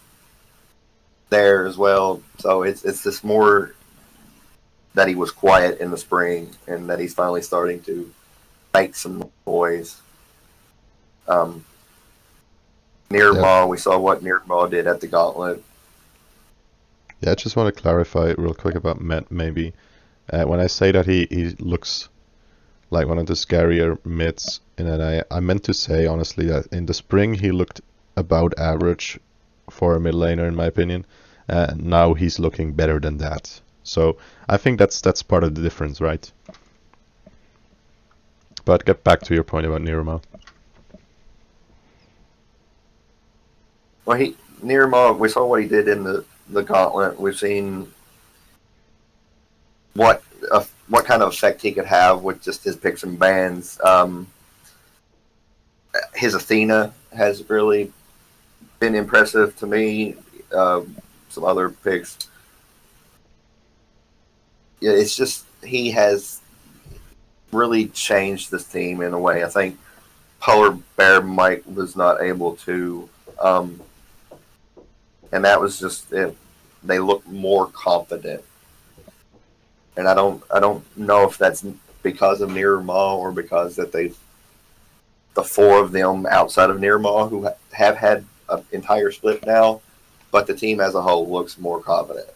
there as well. So it's just more that he was quiet in the spring and that he's finally starting to make some noise. Nirmal, we saw what Nirmal did at the Gauntlet. Yeah, I just want to clarify real quick about Met, maybe. When I say that he looks like one of the scarier mids, and then I meant to say, honestly, that in the spring he looked about average for a mid laner, in my opinion. Now he's looking better than that. So I think that's part of the difference, right? But get back to your point about Nirmal. Well, Nirmal, we saw what he did in the Gauntlet. We've seen what kind of effect he could have with just his picks and bans. His Athena has really been impressive to me. Some other picks. Yeah, it's just he has really changed this team in a way. I think Polar Bear Mike was not able to, and that was just it. They look more confident, and I don't know if that's because of Nirmal or because that the four of them outside of Nirmal who have had an entire split now, but the team as a whole looks more confident.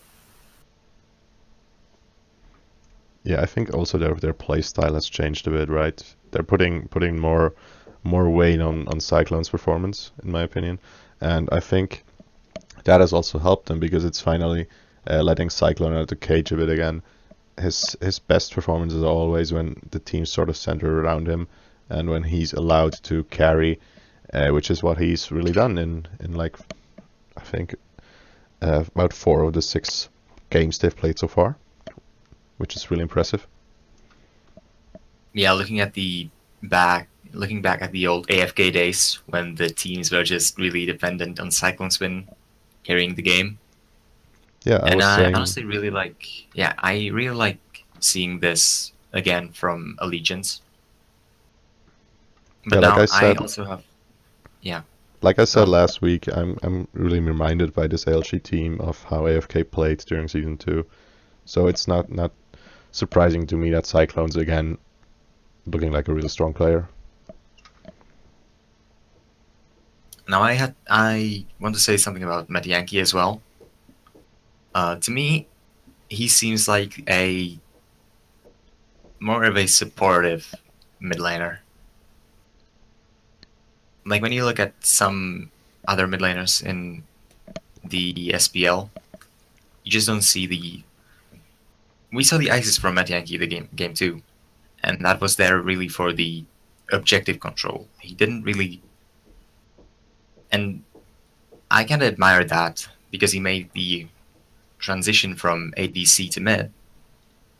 Yeah, I think also their play style has changed a bit, right? They're putting more weight on Cyclone's performance, in my opinion, and I think that has also helped them because it's finally letting Cyclone out of the cage a bit again. His best performances are always when the team's sort of centered around him, and when he's allowed to carry, which is what he's really done in like I think about 4 of the 6 games they've played so far, which is really impressive. Yeah, looking back at the old AFK days when the teams were just really dependent on Cyclone Spin carrying the game. Yeah, I honestly really I really like seeing this again from Allegiance. But yeah, now I also have like I said last week, I'm really reminded by this ALG team of how AFK played during Season 2. So it's not surprising to me that Cyclone's again looking like a really strong player. Now I want to say something about Matt Yankee as well. To me, he seems like more of a supportive mid laner. Like when you look at some other mid laners in the SPL, you just don't see we saw the ISIS from Matt Yankee the game 2, and that was there really for the objective control. He didn't really, and I kind of admire that because he made the transition from ADC to mid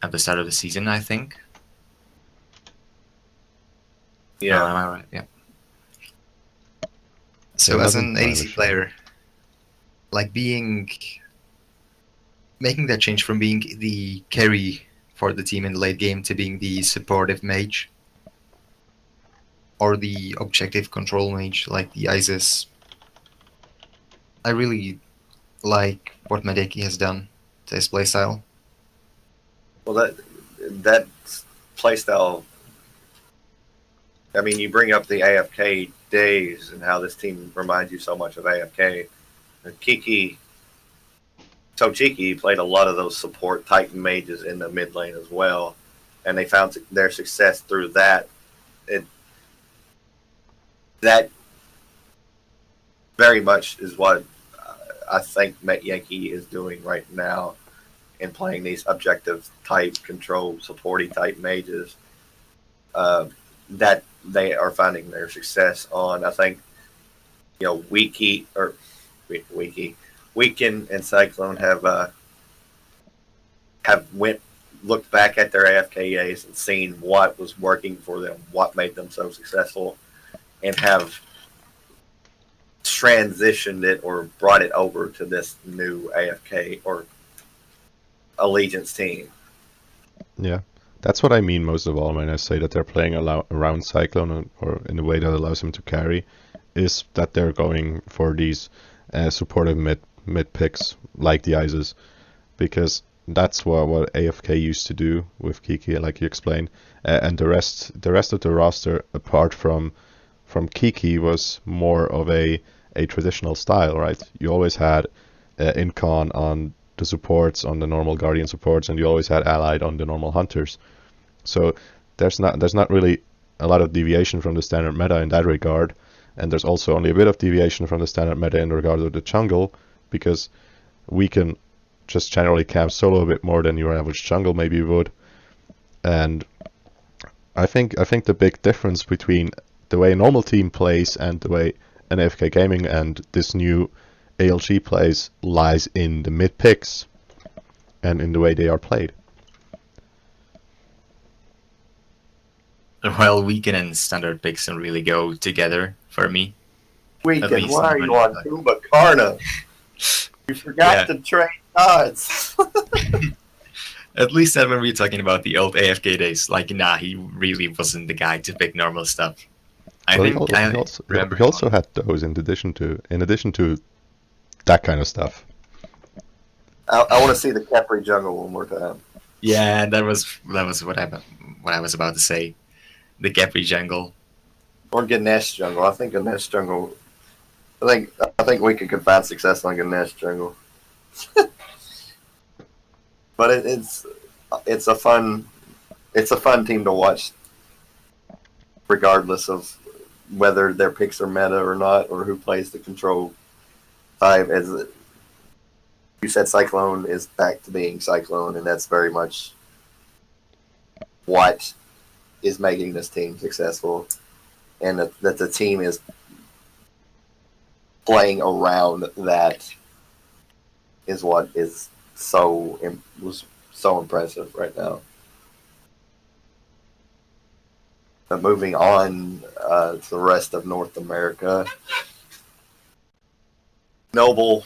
at the start of the season, I think. Yeah, am I right? Yeah. So Yeah, as an nothing ADC player, like making that change from being the carry for the team in the late game to being the supportive mage or the objective control mage like the ISIS, I really like what Madeki has done to his playstyle. well that playstyle. I mean, you bring up the AFK days and how this team reminds you so much of AFK. And Tochiki played a lot of those support Titan mages in the mid lane as well, and they found their success through that. That very much is what I think Met Yankee is doing right now. and playing these objective type control supporty type mages that they are finding their success on. I think Weekend and Cyclone have looked back at their AFKAs and seen what was working for them, what made them so successful, and have transitioned it or brought it over to this new AFK or Allegiance team. Yeah, that's what I mean most of all when I say that they're playing around Cyclone or in a way that allows him to carry, is that they're going for these supportive mid picks like the Ices, because that's what AFK used to do with Kiki, like you explained, and the rest of the roster apart from Kiki was more of a traditional style, right? You always had Incon on the supports, on the normal Guardian supports, and you always had Allied on the normal Hunters. So there's not really a lot of deviation from the standard meta in that regard, and there's also only a bit of deviation from the standard meta in regard to the jungle, because we can just generally camp solo a bit more than your average jungle maybe would. And I think the big difference between the way a normal team plays and the way an AFK Gaming and this new ALG plays lies in the mid picks and in the way they are played. Well, Weekend and standard picks don't really go together for me. Weekend, why are you on Tubacarna? You forgot to trade cards. At least that when we're talking about the old AFK days, like, nah, he really wasn't the guy to pick normal stuff. He also had those in addition to that kind of stuff. I want to see the Capri jungle one more time. Yeah, that was what I was about to say. The Capri jungle. Or Ganesh jungle. I think Ganesh jungle. I think we could find success on Ganesh jungle. But it's a fun team to watch, regardless of whether their picks are meta or not, or who plays the control type. As you said, Cyclone is back to being Cyclone, and that's very much what is making this team successful, and that the team is playing around that is what was so impressive right now. But moving on to the rest of North America, Noble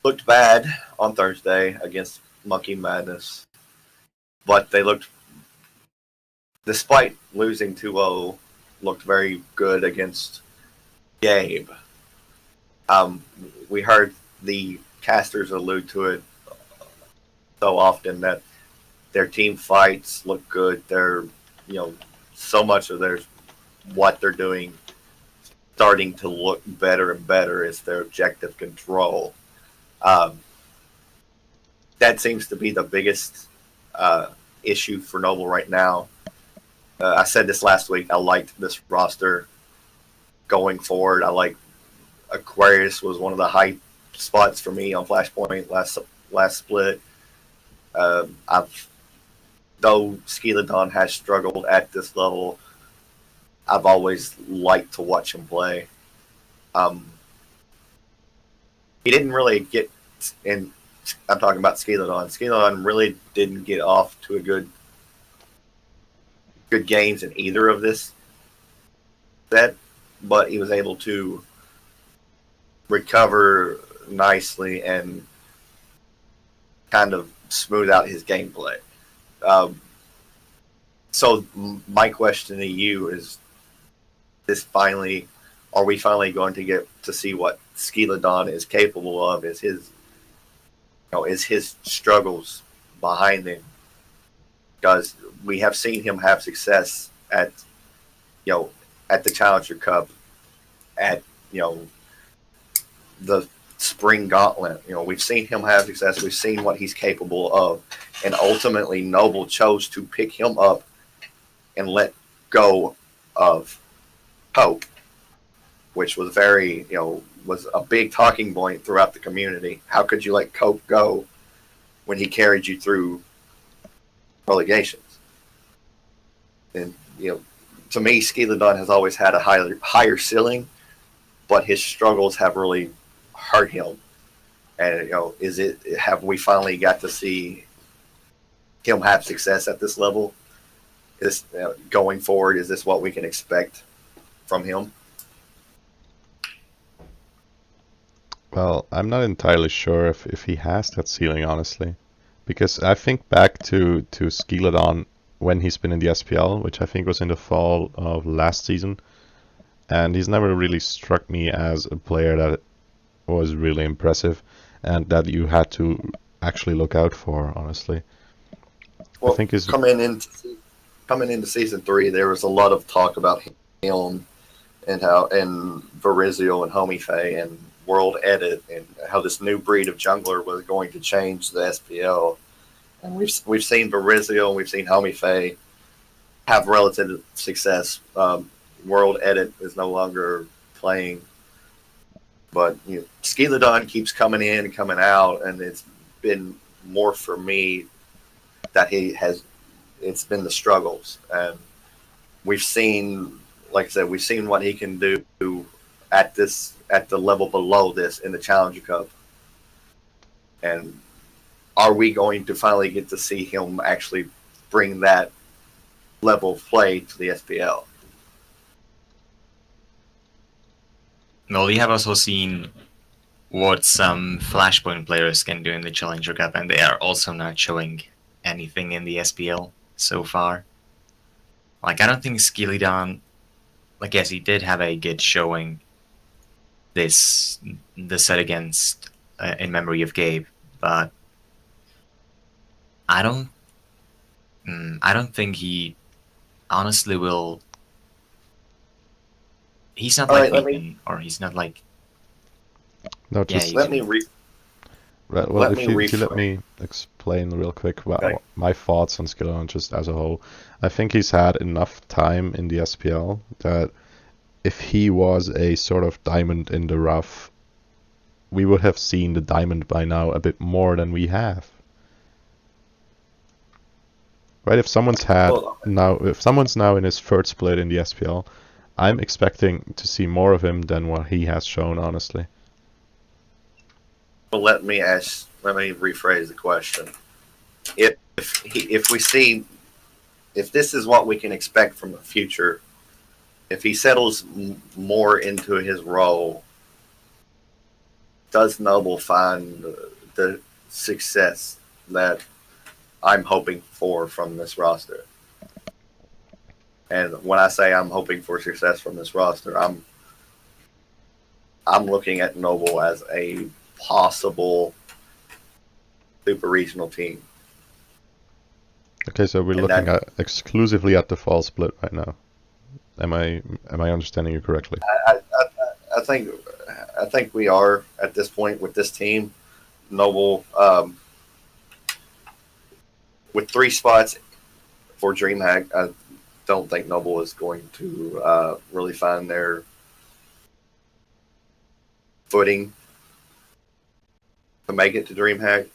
looked bad on Thursday against Monkey Madness, but they looked, despite losing 2-0, looked very good against Gabe. We heard the casters allude to it so often that their team fights look good. They're, so much of what they're doing starting to look better and better is their objective control. That seems to be the biggest issue for Noble right now. I said this last week. I liked this roster going forward. I like Aquarius was one of the high spots for me on Flashpoint last split. Though Skeledon has struggled at this level, I've always liked to watch him play. He didn't really get in. I'm talking about Skeledon. Skeledon really didn't get off to a good games in either of this set, but he was able to recover nicely and kind of smooth out his gameplay. So my question to you is: are we finally going to get to see what Skeledon is capable of? Is his struggles behind him? Because we have seen him have success at the Challenger Cup, at the Spring Gauntlet. We've seen him have success. We've seen what he's capable of, and ultimately Noble chose to pick him up and let go of Hope, which was very, was a big talking point throughout the community. How could you let Cope go when he carried you through relegations? And, to me, Skeledon has always had a higher ceiling, but his struggles have really hurt him. And, have we finally got to see him have success at this level? Is going forward, is this what we can expect from him? Well, I'm not entirely sure if he has that ceiling, honestly. Because I think back to Skeledon when he's been in the SPL, which I think was in the fall of last season. And he's never really struck me as a player that was really impressive and that you had to actually look out for, honestly. Well, I think his coming into season 3, there was a lot of talk about him and Verizio and Homie Faye and World Edit and how this new breed of jungler was going to change the SPL. And we've seen Verizio and we've seen Homie Faye have relative success. World Edit is no longer playing, but Skeledon keeps coming in and coming out, and it's been more for me that it's been the struggles, and we've seen, like I said, we've seen what he can do at the level below this in the Challenger Cup. And are we going to finally get to see him actually bring that level of play to the SPL? Well, we have also seen what some Flashpoint players can do in the Challenger Cup, and they are also not showing anything in the SPL so far. Like, I don't think Skeledon, like, yes, he did have a good showing the set against In Memory of Gabe, but I don't think he honestly will. He's not like Nathan, or he's not like. no, Yeah, just Let me right, well, let if me you rephrase. let me explain real quick Okay. my thoughts on Skeledon just as a whole. I think he's had enough time in the SPL that if he was a sort of diamond in the rough, we would have seen the diamond by now a bit more than we have. Right? If someone's now in his third split in the SPL, I'm expecting to see more of him than what he has shown, honestly. Well, let me rephrase the question. If we see, if this is what we can expect from the future, if he settles more into his role, does Noble find the success that I'm hoping for from this roster? And when I say I'm hoping for success from this roster, I'm looking at Noble as a possible super regional team. Okay, so we're looking at exclusively at the fall split right now. Am I understanding you correctly? I think we are at this point with this team. Noble, with 3 spots for DreamHack, I don't think Noble is going to really find their footing to make it to DreamHack.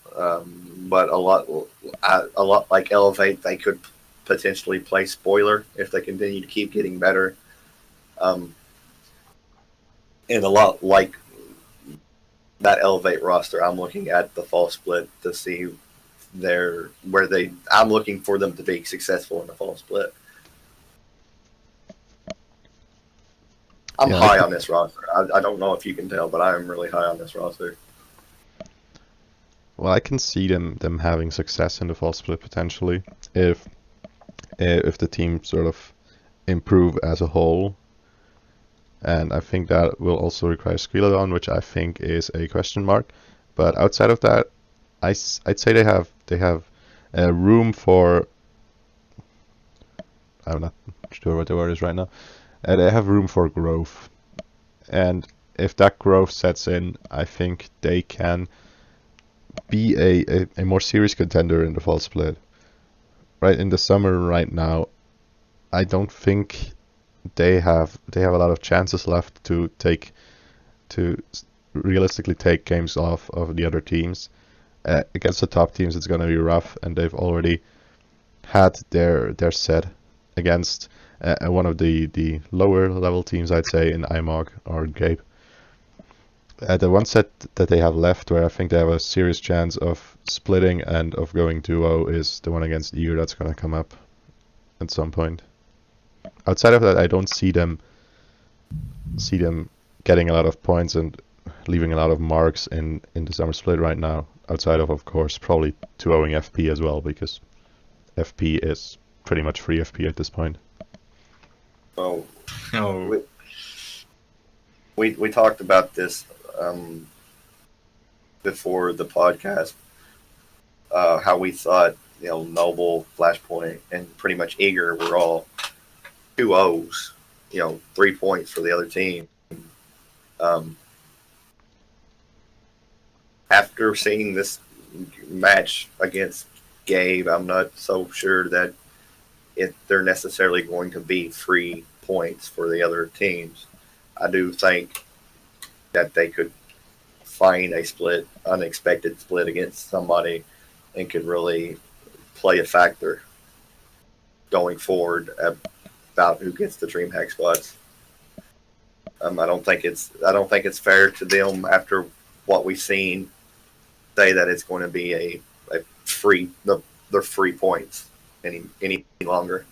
But a lot like Elevate, they could potentially play spoiler if they continue to keep getting better. And a lot like that Elevate roster, I'm looking at the fall split to see I'm looking for them to be successful in the fall split. I'm high on this roster. I don't know if you can tell, but I am really high on this roster. Well, I can see them having success in the fall split potentially if the team sort of improve as a whole. And I think that will also require Skeledon, which I think is a question mark. But outside of that, I'd say they have room for. I'm not sure what the word is right now. They have room for growth, and if that growth sets in, I think they can be a more serious contender in the fall split. Right in the summer right now, I don't think they have a lot of chances left to realistically take games off of the other teams. Against the top teams, it's going to be rough, and they've already had their set against one of the lower level teams, I'd say, in IMOG or Gabe. The one set that they have left where I think they have a serious chance of splitting and of going 2-0 is the one against EU. That's going to come up at some point. Outside of that, I don't see them getting a lot of points and leaving a lot of marks in the summer split right now. Outside of course, probably 2-0ing FP as well, because FP is pretty much free FP at this point. Oh, Oh, we talked about this before the podcast. How we thought, Noble, Flashpoint, and pretty much Eager were all 2-0s, 3 points for the other team. After seeing this match against Gabe, I'm not so sure that they're necessarily going to be free points for the other teams. I do think that they could find a unexpected split against somebody and could really play a factor going forward about who gets the DreamHack spots. I don't think it's fair to them after what we've seen say that it's going to be a free they're free points any longer.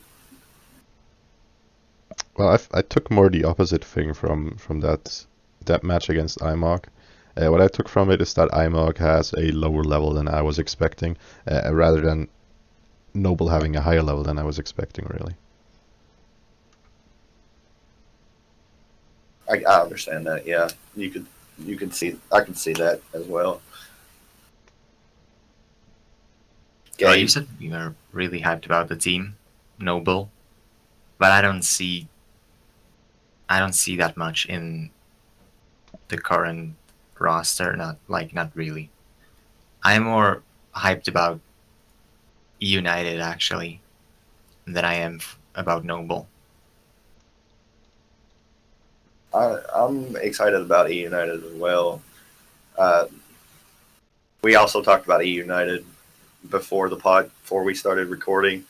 Well, I took more the opposite thing from that match against IMOG. What I took from it is that IMOG has a lower level than I was expecting, rather than Noble having a higher level than I was expecting, really. I understand that. Yeah, you can see I can see that as well. well, you said you were really hyped about the team, Noble, but I don't see that much in the current roster. Not really. I'm more hyped about United actually than I am about Noble. I'm excited about E United as well. We also talked about E United before we started recording.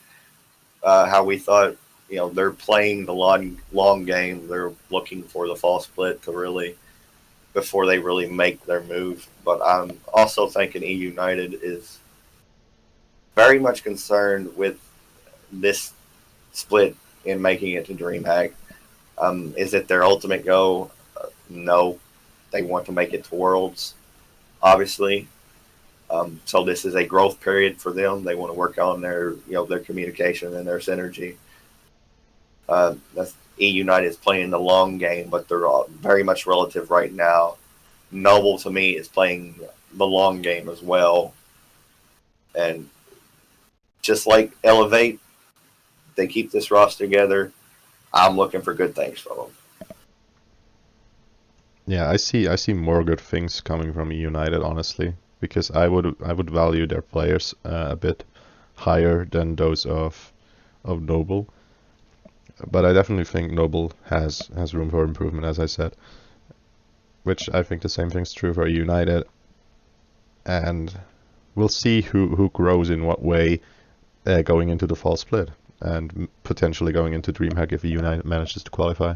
How we thought, they're playing the long game. They're looking for the fall split before they really make their move. But I'm also thinking E United is very much concerned with this split in making it to DreamHack. Is it their ultimate goal? No. They want to make it to Worlds, obviously. So this is a growth period for them. They want to work on their communication and their synergy. E United is playing the long game, but they're all very much relative right now. Noble, to me, is playing the long game as well. And just like Elevate, they keep this roster together. I'm looking for good things from them. Yeah, I see more good things coming from United, honestly, because I would value their players a bit higher than those of Noble. But I definitely think Noble has room for improvement, as I said, which I think the same thing's true for United. And we'll see who grows in what way going into the fall split, and potentially going into DreamHack if United manages to qualify.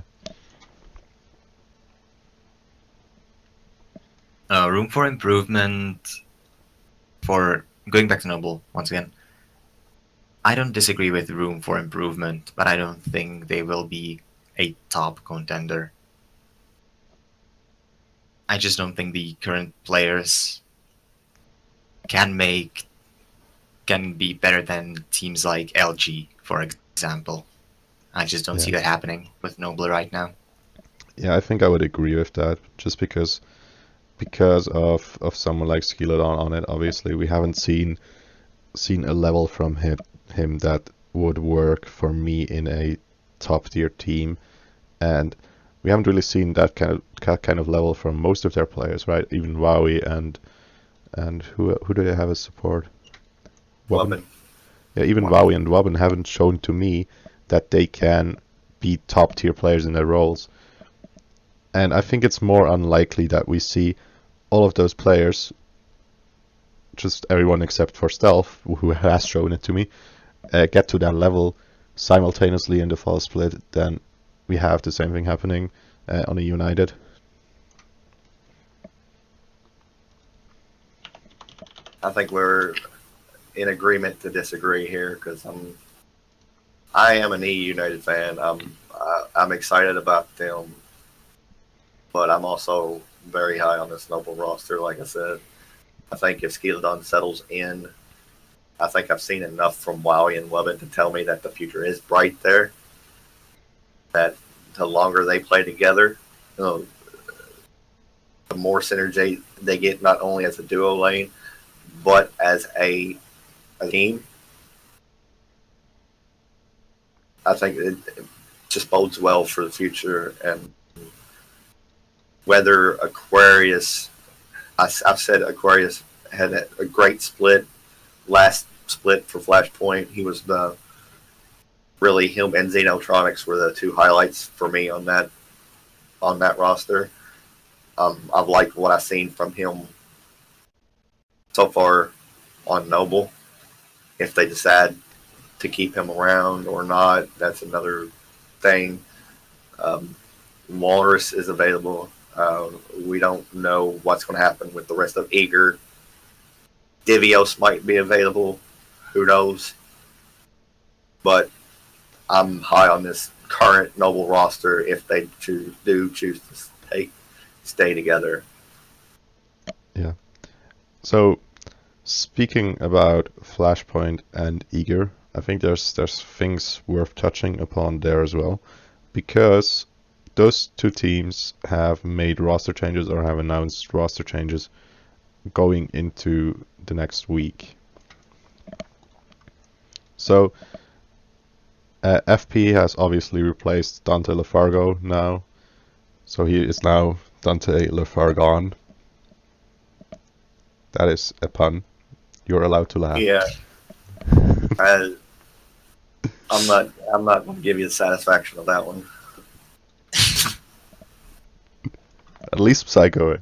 Room for improvement for going back to Noble once again. I don't disagree with room for improvement, but I don't think they will be a top contender. I just don't think the current players can be better than teams like LG, for example. I just don't see that happening with Noble right now. Yeah, I think I would agree with that, just because of someone like Skilodon on it. Obviously, we haven't seen a level from him that would work for me in a top tier team, and we haven't really seen that kind of level from most of their players, right? Even Wowie and who do they have as support? Wobbin. Yeah, even Wowie and Wobbin haven't shown to me that they can be top tier players in their roles. And I think it's more unlikely that we see all of those players, just everyone except for Stealth, who has shown it to me, get to that level simultaneously in the fall split. Then we have the same thing happening on a United. I think we're in agreement to disagree here because I am an EU United fan. I'm excited about them, but I'm also very high on this Noble roster. Like I said, I think if Skeleton settles in, I think I've seen enough from Wowie and Webbit to tell me that the future is bright there. That the longer they play together, the more synergy they get, not only as a duo lane, but as a team. I think it just bodes well for the future. And whether Aquarius, I've said Aquarius had a great split, last split for Flashpoint. He was really him and Xenotronics were the two highlights for me on that roster. I've liked what I've seen from him so far on Noble. If they decide to keep him around or not, that's another thing. Walrus is available. We don't know what's going to happen with the rest of Eager. Divios might be available. Who knows? But I'm high on this current Noble roster if they choose to stay together. Yeah. So, speaking about Flashpoint and Eager, I think there's things worth touching upon there as well, because those two teams have made roster changes or have announced roster changes going into the next week. So, FP has obviously replaced Dante Lafargo now, so he is now Dante Lafargon. That is a You're allowed to laugh. Yeah. I'm not going to give you the satisfaction of that one. At least Psycho.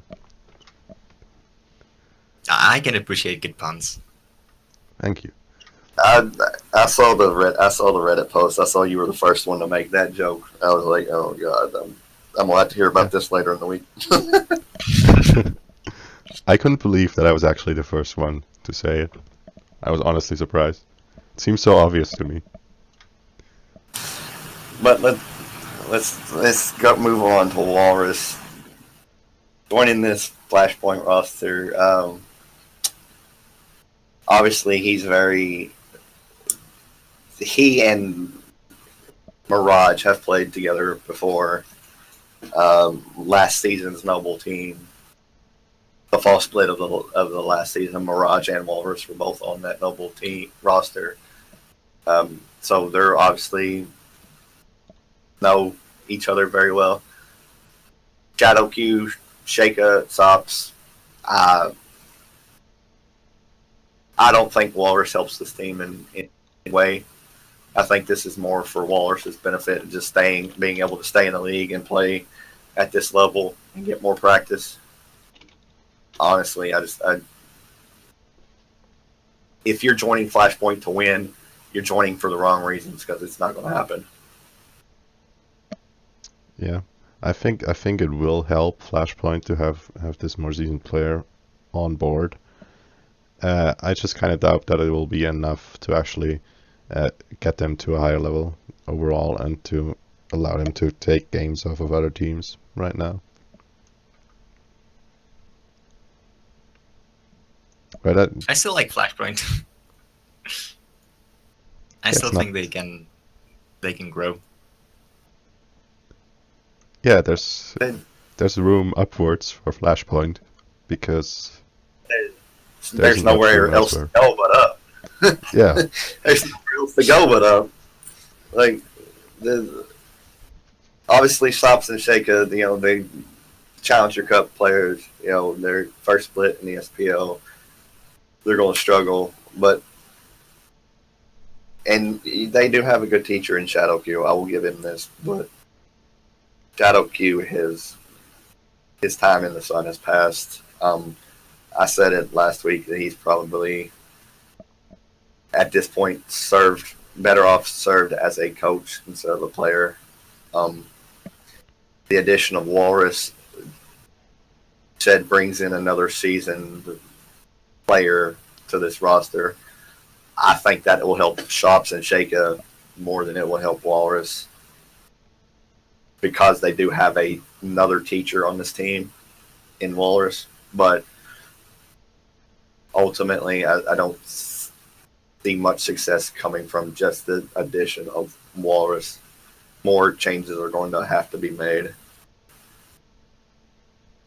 I can appreciate good puns. Thank you. I saw the Reddit post. I saw you were the first one to make that joke. I was like, oh god, I'm gonna have to hear about this later in the week. I couldn't believe that I was actually the first one to say it. I was honestly surprised. It seems so obvious to me. But let's go move on to Walrus. Joining this Flashpoint roster, obviously he and Mirage have played together before. Last season's Noble team, the fall split of the last season, Mirage and Walrus were both on that Noble team roster. So they're obviously know each other very well. Shadow Q, Sheikah, Sops. I don't think Walrus helps this team in any way. I think this is more for Walrus's benefit of just being able to stay in the league and play at this level and get more practice. Honestly, if you're joining Flashpoint to win, you're joining for the wrong reasons because it's not going to happen. Yeah, I think it will help Flashpoint to have this more seasoned player on board. I just kind of doubt that it will be enough to actually get them to a higher level overall and to allow them to take games off of other teams right now. But I still like Flashpoint. I still think they can grow. Yeah, there's room upwards for Flashpoint because there's nowhere else to go but up. Yeah, there's nowhere else to go but up. Like obviously, Sops and Sheikah, they Challenger Cup players. Their first split in the SPL, they're going to struggle. But and they do have a good teacher in Shadow Q. I will give him this, but Shadow Q, his time in the sun has passed. I said it last week that he's probably at this point better off served as a coach instead of a player. The addition of Walrus brings in another seasoned player to this roster. I think that it will help Shops and Sheikah more than it will help Walrus because they do have another teacher on this team in Walrus. But ultimately, I don't see much success coming from just the addition of Walrus. More changes are going to have to be made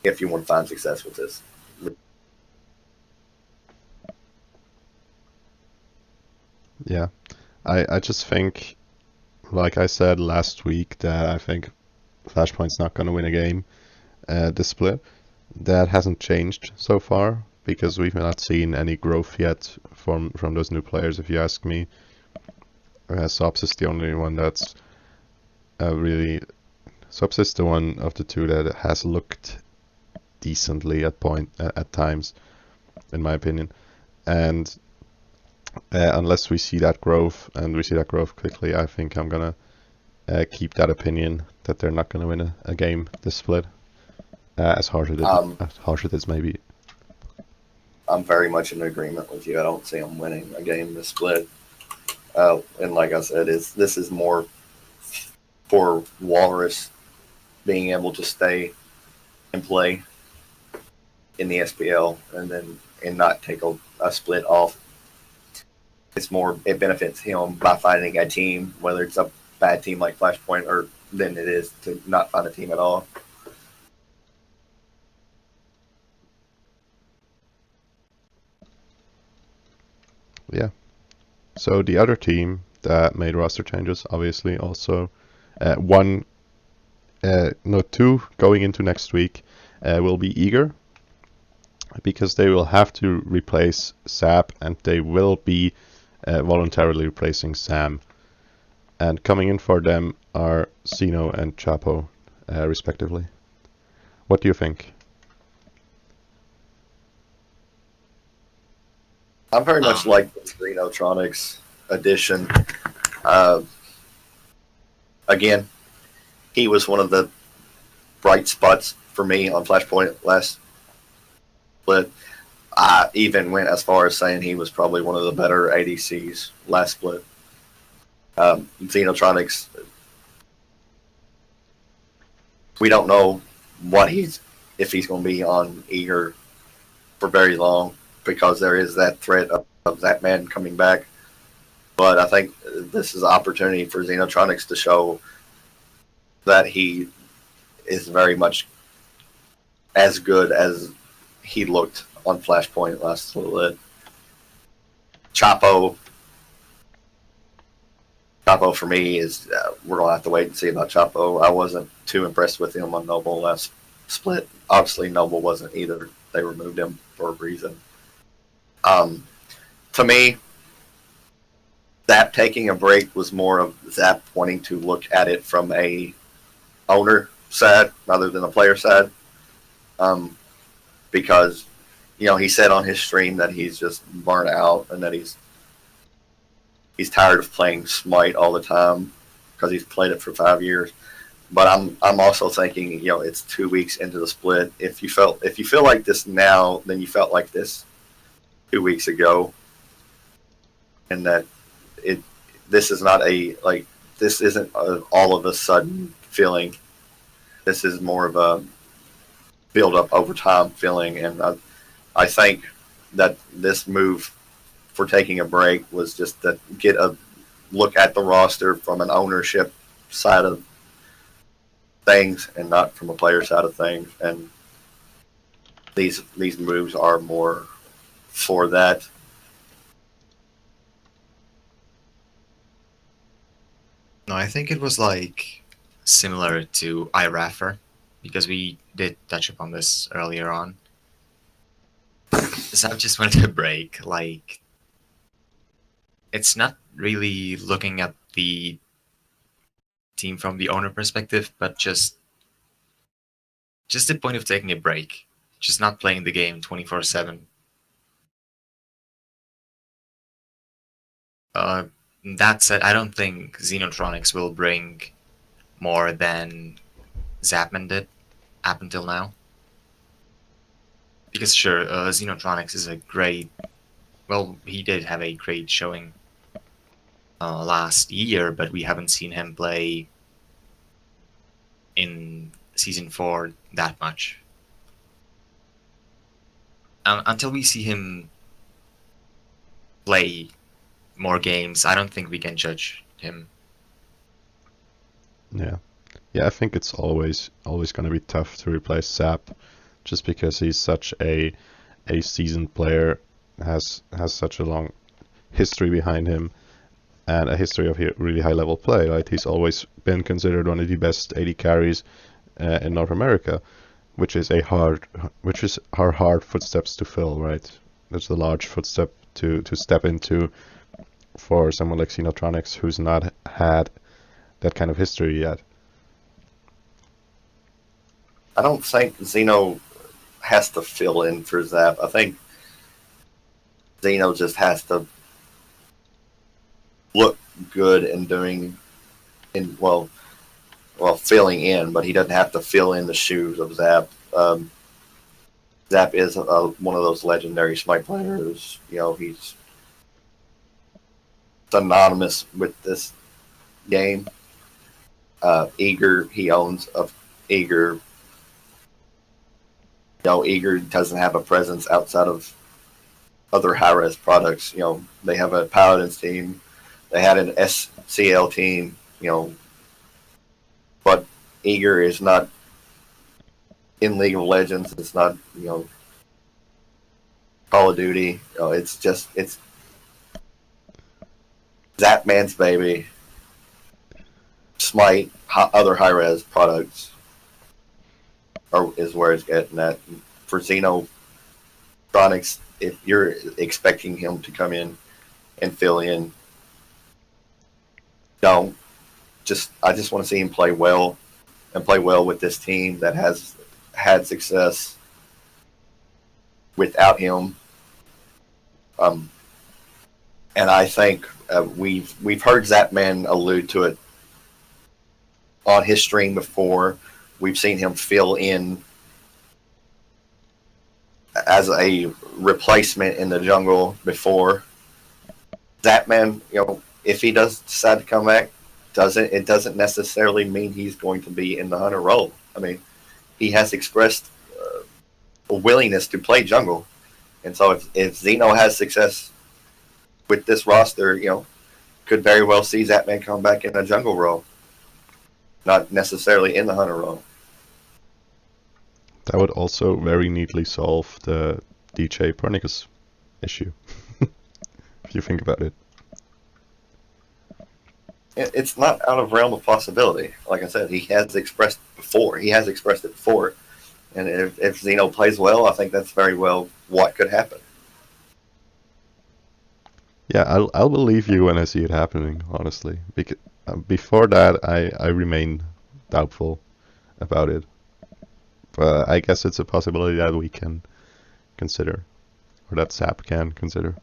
if you want to find success with this. Yeah, I just think, like I said last week, that I think Flashpoint's not going to win a game this split. That hasn't changed so far because we've not seen any growth yet from those new players. If you ask me, Sops is the only one that's really. Sops is the one of the two that has looked decently at times, in my opinion, and unless we see that growth, and we see that growth quickly, I think I'm gonna keep that opinion that they're not gonna win a game this split. As harsh as it may be. I'm very much in agreement with you. I don't see them winning a game this split. And like I said, this is more for Walrus being able to stay and play in the SPL and not take a split off. It's more, it benefits him by finding a team, whether it's a bad team like Flashpoint or than it is to not find a team at all. Yeah. So the other team that made roster changes, obviously, also two going into next week will be Eager, because they will have to replace Sap, and they will be voluntarily replacing Sam. And coming in for them are Zeno and Chapo, respectively. What do you think? I'm very much like the Xenotronics edition. Again, he was one of the bright spots for me on Flashpoint last split. I even went as far as saying he was probably one of the better ADCs last split. Xenotronics, we don't know if he's going to be on Eager for very long, because there is that threat of that man coming back. But I think this is an opportunity for Xenotronics to show that he is very much as good as he looked on Flashpoint last split. Chapo for me is we're gonna have to wait and see about Chapo. I wasn't too impressed with him on Noble last split. Obviously, Noble wasn't either. They removed him for a reason. To me, Zap taking a break was more of Zap wanting to look at it from a owner side rather than a player side. Because, he said on his stream that he's just burnt out and that he's tired of playing Smite all the time because he's played it for 5 years. But I'm also thinking, it's 2 weeks into the split. If you feel like this now, then you felt like this 2 weeks ago, and that this is not this isn't all of a sudden feeling. This is more of a build up over time feeling, and I think that this move for taking a break was just to get a look at the roster from an ownership side of things and not from a player side of things, and these moves are more for that. No, I think it was similar to iRaffer, because we did touch upon this earlier on. Zap just wanted a break. it's not really looking at the team from the owner perspective, but just the point of taking a break, just not playing the game 24/7. That said, I don't think Xenotronics will bring more than Zapman did up until now. Because sure, Xenotronics is a great. Well, he did have a great showing last year, but we haven't seen him play in Season 4 that much. Until we see him play more games, I don't think we can judge him. Yeah. Yeah, I think it's always going to be tough to replace Zap, just because he's such a seasoned player, has such a long history behind him, and a history of really high level play. Right, he's always been considered one of the best AD carries in North America, which is hard footsteps to fill. Right, that's a large footstep to step into for someone like Xenotronics, who's not had that kind of history yet. I don't think Xeno has to fill in for Zap. I think Xeno just has to look good and filling in, but he doesn't have to fill in the shoes of Zap. Zap is one of those legendary Smite players. He's synonymous with this game. Eager, he owns Eager. Eager doesn't have a presence outside of other high-res products. They have a Paladins team. They had an SPL team, but Eager is not in League of Legends. It's not, Call of Duty. It's Zapman's baby. Smite, other high-res products is where it's getting at. For Xenotronics, if you're expecting him to come in and fill in, don't. I just want to see him play well and play well with this team that has had success without him. And I think we've heard Zapman allude to it on his stream before. We've seen him fill in as a replacement in the jungle before. Zapman, if he does decide to come back, it doesn't necessarily mean he's going to be in the hunter role. I mean, he has expressed a willingness to play jungle, and so if Xeno has success with this roster, could very well see Zapman come back in a jungle role, not necessarily in the hunter role. That would also very neatly solve the DJ Pernicus issue, if you think about it. It's not out of realm of possibility. Like I said, he has expressed it before. And if Xeno plays well, I think that's very well what could happen. Yeah, I'll believe you when I see it happening, honestly. Because before that, I remain doubtful about it. But I guess it's a possibility that we can consider, or that SAP can consider.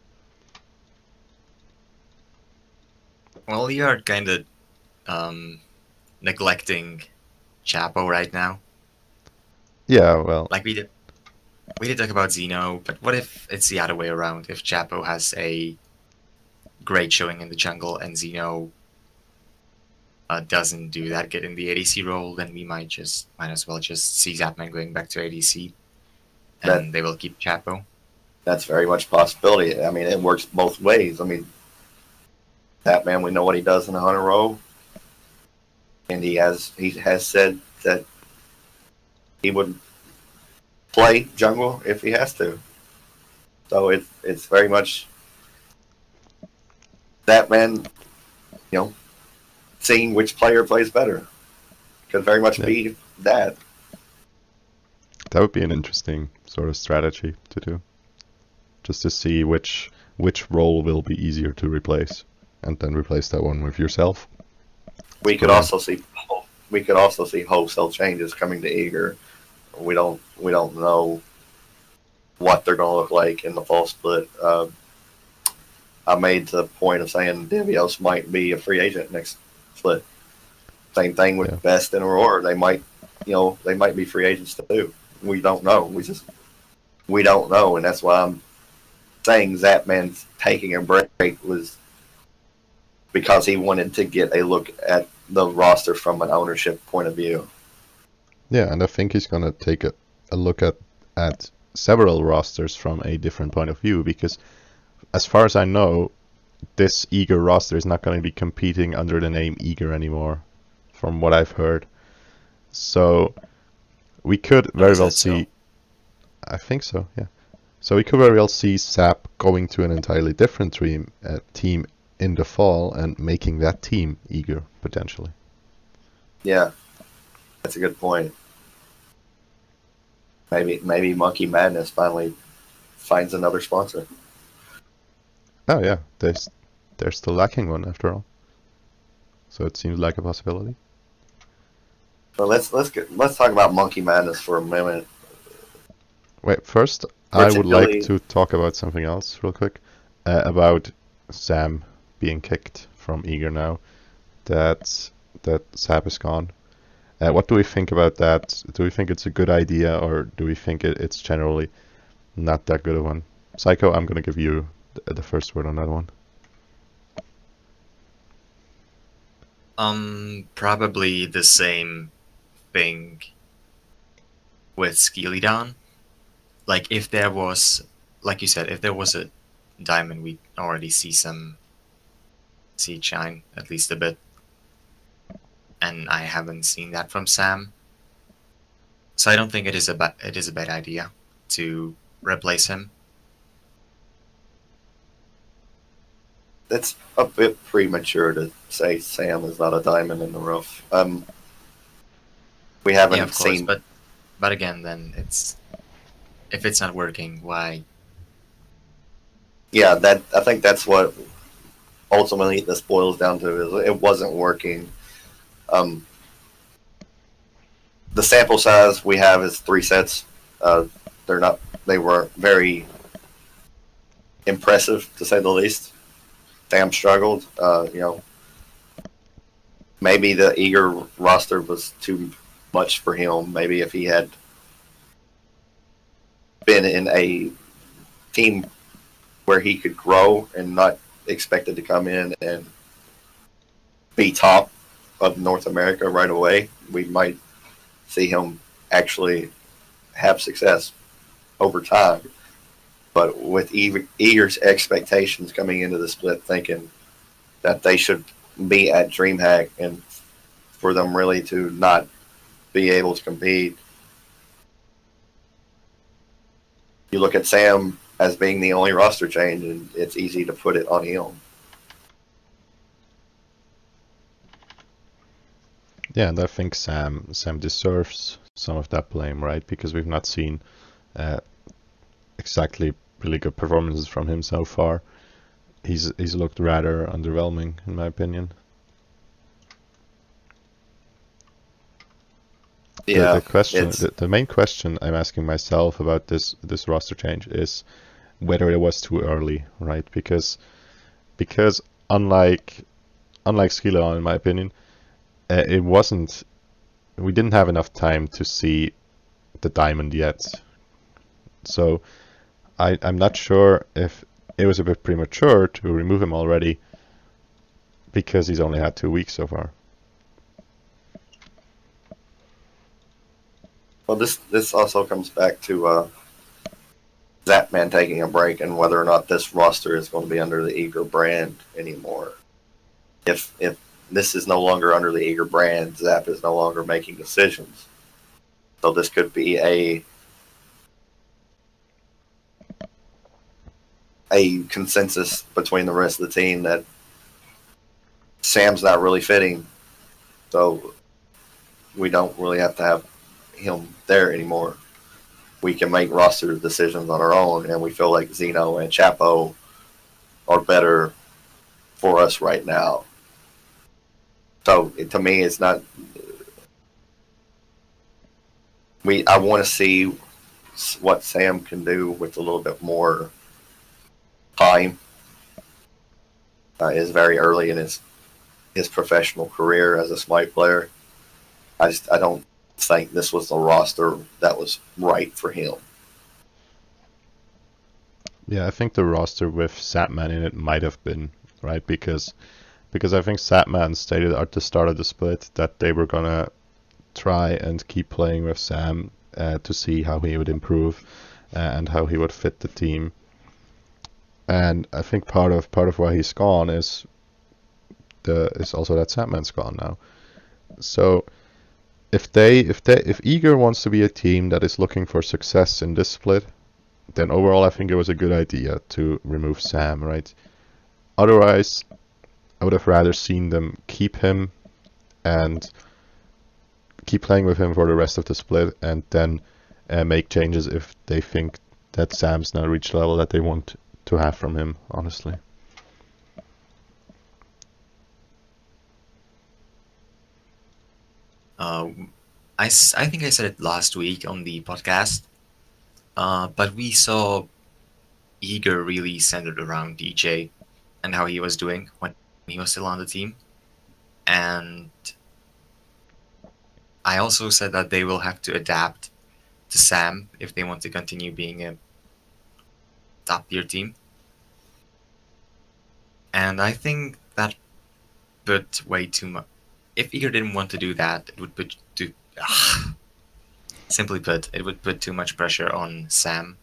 Well, you are kind of neglecting Chapo right now. Yeah, well, Like we did talk about Xeno, but what if it's the other way around? If Chapo has a great showing in the jungle and Xeno doesn't do that, get in the ADC role, then we might as well just see Zapman going back to ADC, and they will keep Chapo. That's very much a possibility. I mean, it works both ways. I mean, Zapman, we know what he does in the hunter role, and he has said that he would play jungle if he has to. So it's very much Zapman, seeing which player plays better. Could very much be that. That would be an interesting sort of strategy to do. Just to see which which role will be easier to replace, and then replace that one with yourself. We could brilliant. also see wholesale changes coming to Eager. We don't know what they're going to look like in the fall split. I made the point of saying Devios might be a free agent next split. Same thing with Yeah. Best and Aurora. They might be free agents too. We don't know. We don't know, and that's why I'm saying Zapman's taking a break was because he wanted to get a look at the roster from an ownership point of view. Yeah, and I think he's gonna take a look at several rosters from a different point of view, because as far as I know, this Eager roster is not going to be competing under the name Eager anymore, from what I've heard. So we could very well see. I think so, yeah. So we could very well see Zap going to an entirely different team in the fall and making that team Eager potentially. Yeah, that's a good point. Maybe Monkey Madness finally finds another sponsor. Oh yeah, they're still lacking one after all. So it seems like a possibility. So let's talk about Monkey Madness for a minute. Wait, first I would like to talk about something else real quick, about Sam being kicked from Eager now that Zap is gone. What do we think about that? Do we think it's a good idea, or do we think it's generally not that good of one? Psycho, I'm going to give you the first word on that one. Probably the same thing with Skeleton. Like, if there was, like you said, if there was a diamond, we'd already see it shine, at least a bit. And I haven't seen that from Sam. So I don't think it is a bad idea to replace him. It's a bit premature to say Sam is not a diamond in the rough. We haven't of course, seen, but again, then if it's not working, why? Yeah, I think that's what ultimately this boils down to. Is it wasn't working. The sample size we have is 3 sets. They weren't very impressive, to say the least. Sam struggled. Maybe the Eager roster was too much for him. Maybe if he had been in a team where he could grow and not expected to come in and be top of North America right away, we might see him actually have success over time. But with Eager's expectations coming into the split, thinking that they should be at DreamHack, and for them really to not be able to compete, you look at Sam as being the only roster change, and it's easy to put it on him. Yeah, and I think Sam deserves some of that blame, right? Because we've not seen exactly really good performances from him so far. He's looked rather underwhelming, in my opinion. Yeah, the main question I'm asking myself about this roster change is whether it was too early, right? Because unlike Skeleton, in my opinion, it wasn't. We didn't have enough time to see the diamond yet, so I'm not sure if it was a bit premature to remove him already, because he's only had 2 weeks so far. Well, this also comes back to Zapman taking a break and whether or not this roster is going to be under the Eager brand anymore. If this is no longer under the Eager brand, Zap is no longer making decisions. So this could be a consensus between the rest of the team that Sam's not really fitting. So we don't really have to have him there anymore. We can make roster decisions on our own, and we feel like Zeno and Chapo are better for us right now. So to me, it's not. I want to see what Sam can do with a little bit more time. Is very early in his professional career as a Smite player. I don't think this was the roster that was right for him. Yeah, I think the roster with Satman in it might have been, right? Because I think Satman stated at the start of the split that they were gonna try and keep playing with Sam to see how he would improve and how he would fit the team. And I think part of why he's gone is also that Satman's gone now. So if Eager wants to be a team that is looking for success in this split, then overall I think it was a good idea to remove Sam, right? Otherwise, I would have rather seen them keep him and keep playing with him for the rest of the split, and then make changes if they think that Sam's now reached the level that they want to have from him, honestly. I think I said it last week on the podcast, but we saw Eager really centered around DJ and how he was doing when he was still on the team. And I also said that they will have to adapt to Sam if they want to continue being a top tier team. And I think that put way too much. If Eager didn't want to do that, it would put too. Simply put, it would put too much pressure on Sam.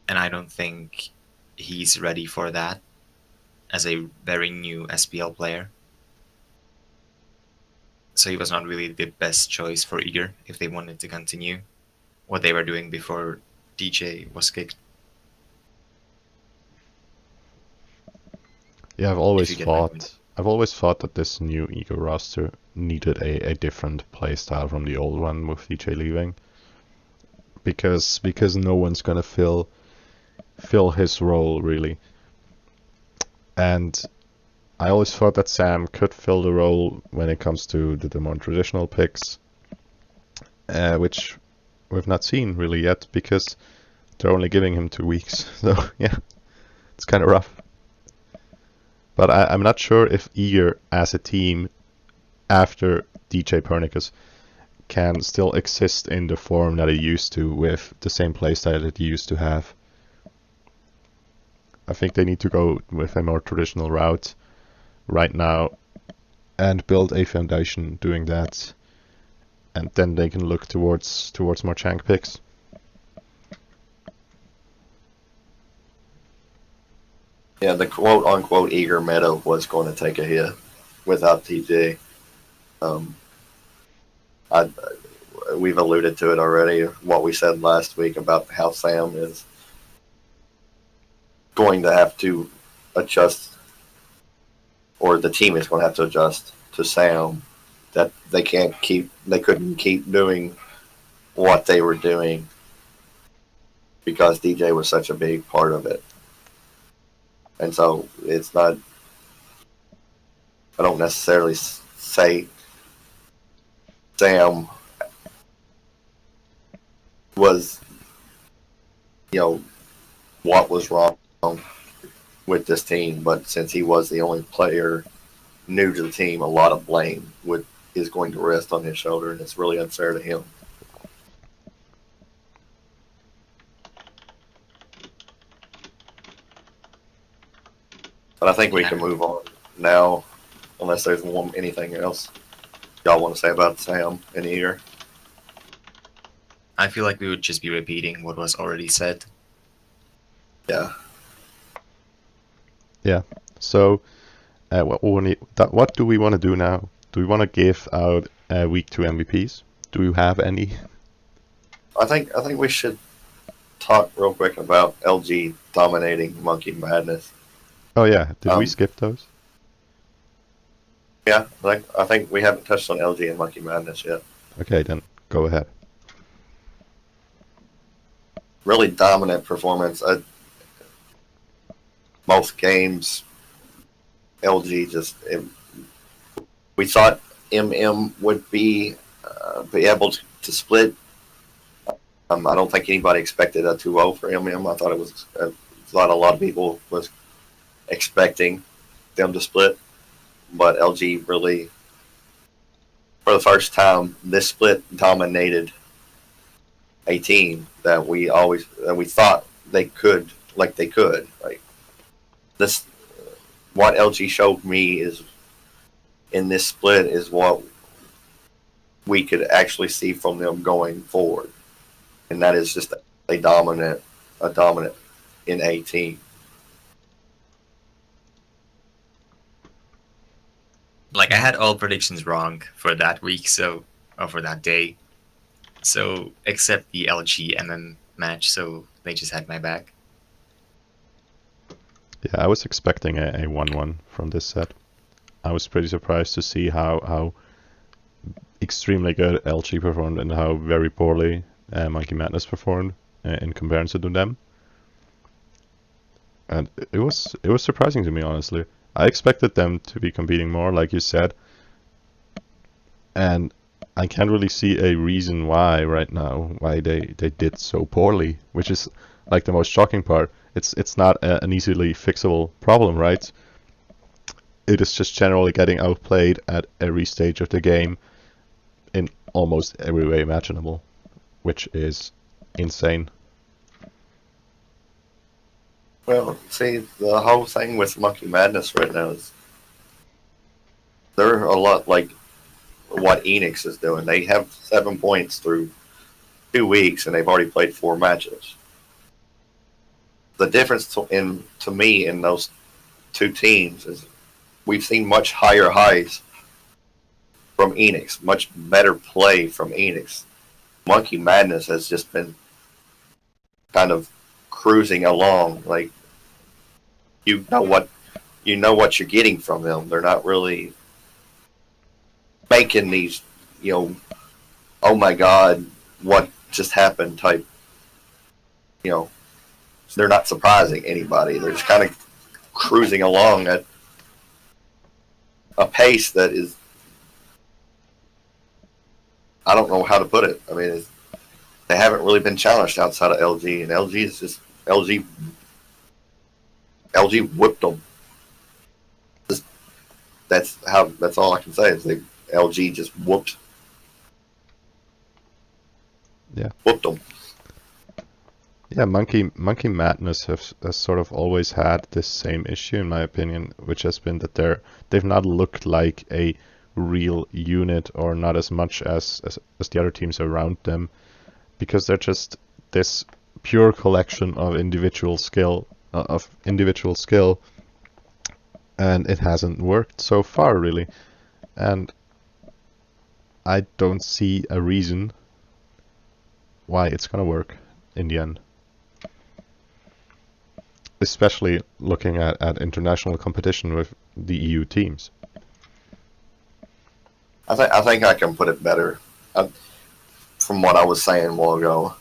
And I don't think he's ready for that as a very new SPL player. So he was not really the best choice for Eager if they wanted to continue what they were doing before DJ was kicked. Yeah, I've always thought that this new Eager roster needed a different playstyle from the old one with DJ leaving. Because no one's gonna fill his role really. And I always thought that Sam could fill the role when it comes to the more traditional picks, which we've not seen really yet because they're only giving him 2 weeks. So yeah, it's kind of rough. But I'm not sure if Eager as a team after DJ Pernicus can still exist in the form that it used to with the same playstyle that he used to have. I think they need to go with a more traditional route right now and build a foundation doing that, and then they can look towards more chunk picks. Yeah, the quote unquote Eager meta was going to take a hit without TJ. We've alluded to it already. What we said last week about how Sam is going to have to adjust, or the team is going to have to adjust to Sam. That they couldn't keep doing what they were doing because DJ was such a big part of it. And so it's not, I don't necessarily say Sam was, what was wrong with this team, but since he was the only player new to the team, a lot of blame is going to rest on his shoulder, and it's really unfair to him. But I think we can move on now, unless there's anything else y'all want to say about Sam and Eager. I feel like we would just be repeating what was already said. Yeah. Yeah. So, what do we want to do now? Do we want to give out week 2 MVPs? Do you have any? I think we should talk real quick about LG dominating Monkey Madness. Oh yeah, did we skip those? Yeah, I think we haven't touched on LG and Monkey Madness yet. Okay, then go ahead. Really dominant performance. both games, LG we thought MM would be able to split. I don't think anybody expected a 2-0 for MM. I thought a lot of people was expecting them to split, but LG really, for the first time, this split dominated a team that we thought they could. Like this, what LG showed me is in this split is what we could actually see from them going forward, and that is just a dominant in a team. Like I had all predictions wrong for that week, or for that day. So except the LG MM match, so they just had my back. Yeah, I was expecting a 1-1 from this set. I was pretty surprised to see how extremely good LG performed and how very poorly Monkey Madness performed in comparison to them. And it was surprising to me, honestly. I expected them to be competing more, like you said, and I can't really see a reason why right now why they did so poorly, which is like the most shocking part. It's not an easily fixable problem, right? It is just generally getting outplayed at every stage of the game in almost every way imaginable, which is insane. Well, see, the whole thing with Monkey Madness right now is they're a lot like what Enix is doing. They have 7 points through 2 weeks, and they've already played 4 matches. The difference to me in those two teams is we've seen much higher highs from Enix, much better play from Enix. Monkey Madness has just been kind of cruising along, like you know what you're getting from them. They're not really making these, oh my god, what just happened type. They're not surprising anybody. They're just kind of cruising along at a pace that is, I don't know how to put it. I mean, they haven't really been challenged outside of LG, and LG is just LG whipped them. That's all I can say is LG just whooped them. Yeah, Monkey Madness has sort of always had this same issue, in my opinion, which has been that they've not looked like a real unit, or not as much as the other teams around them, because they're just this pure collection of individual skill, and it hasn't worked so far, really. And I don't see a reason why it's gonna work in the end. Especially looking at international competition with the EU teams. I think I can put it better. From what I was saying a while ago,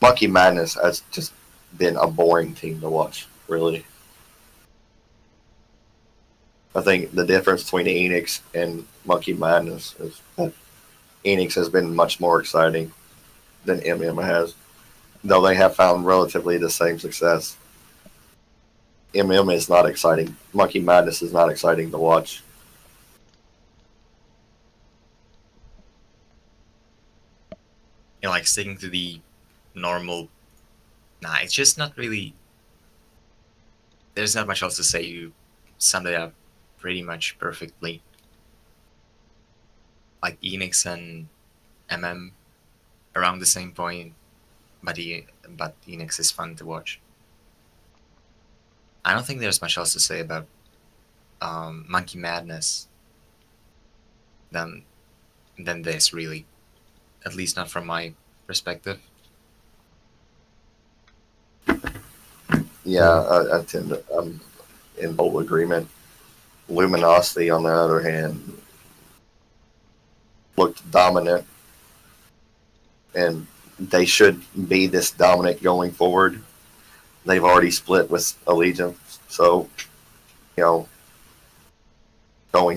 Monkey Madness has just been a boring team to watch, really. I think the difference between Enix and Monkey Madness is that Enix has been much more exciting than MM has, though they have found relatively the same success. MM is not exciting. Monkey Madness is not exciting to watch. Like sticking to the normal. Nah, it's just not really. There's not much else to say. You summed it up pretty much perfectly. Like Enix and MM around the same point, but Enix is fun to watch. I don't think there's much else to say about Monkey Madness than this, really. At least not from my perspective. Yeah, I tend to. I'm in full agreement. Luminosity, on the other hand, looked dominant, and they should be this dominant going forward. they've already split with Allegiance. So, going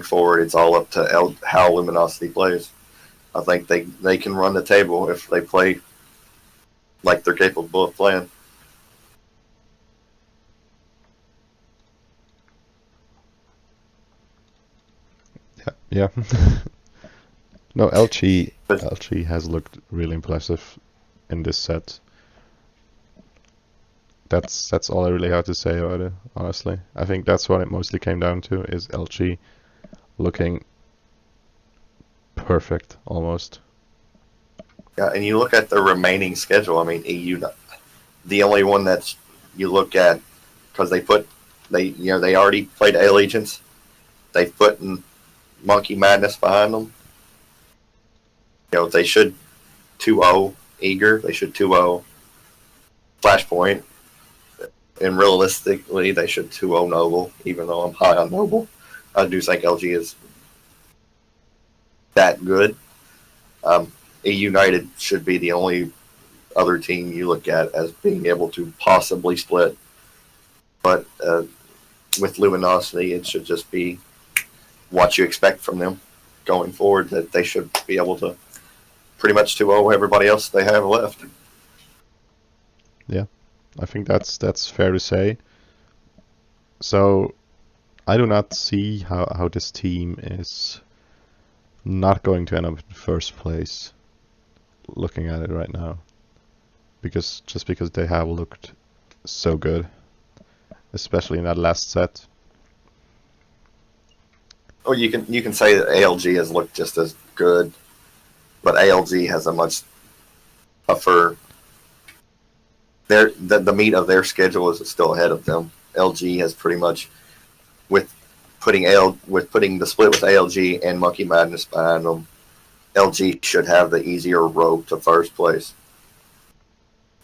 forward, it's all up to how Luminosity plays. I think they can run the table if they play like they're capable of playing. Yeah. No, LG has looked really impressive in this set. That's all I really have to say about it, honestly. I think that's what it mostly came down to, is LG looking perfect, almost. Yeah, and you look at the remaining schedule. I mean, EU, the only one that's you look at, because they already played Allegiance. They've put in Monkey Madness behind them. They should 2-0 Eager. They should 2-0 Flashpoint. And realistically, they should 2-0 Noble, even though I'm high on Noble. I do think LG is that good. E United should be the only other team you look at as being able to possibly split. But with Luminosity, it should just be what you expect from them going forward, that they should be able to pretty much 2-0 everybody else they have left. Yeah, I think that's fair to say. So I do not see how this team is not going to end up in first place, looking at it right now, because they have looked so good, especially in that last set. Well, you can say that ALG has looked just as good, but ALG has a much tougher. The meat of their schedule is still ahead of them. LG has pretty much, with putting the split with ALG and Monkey Madness behind them, LG should have the easier road to first place.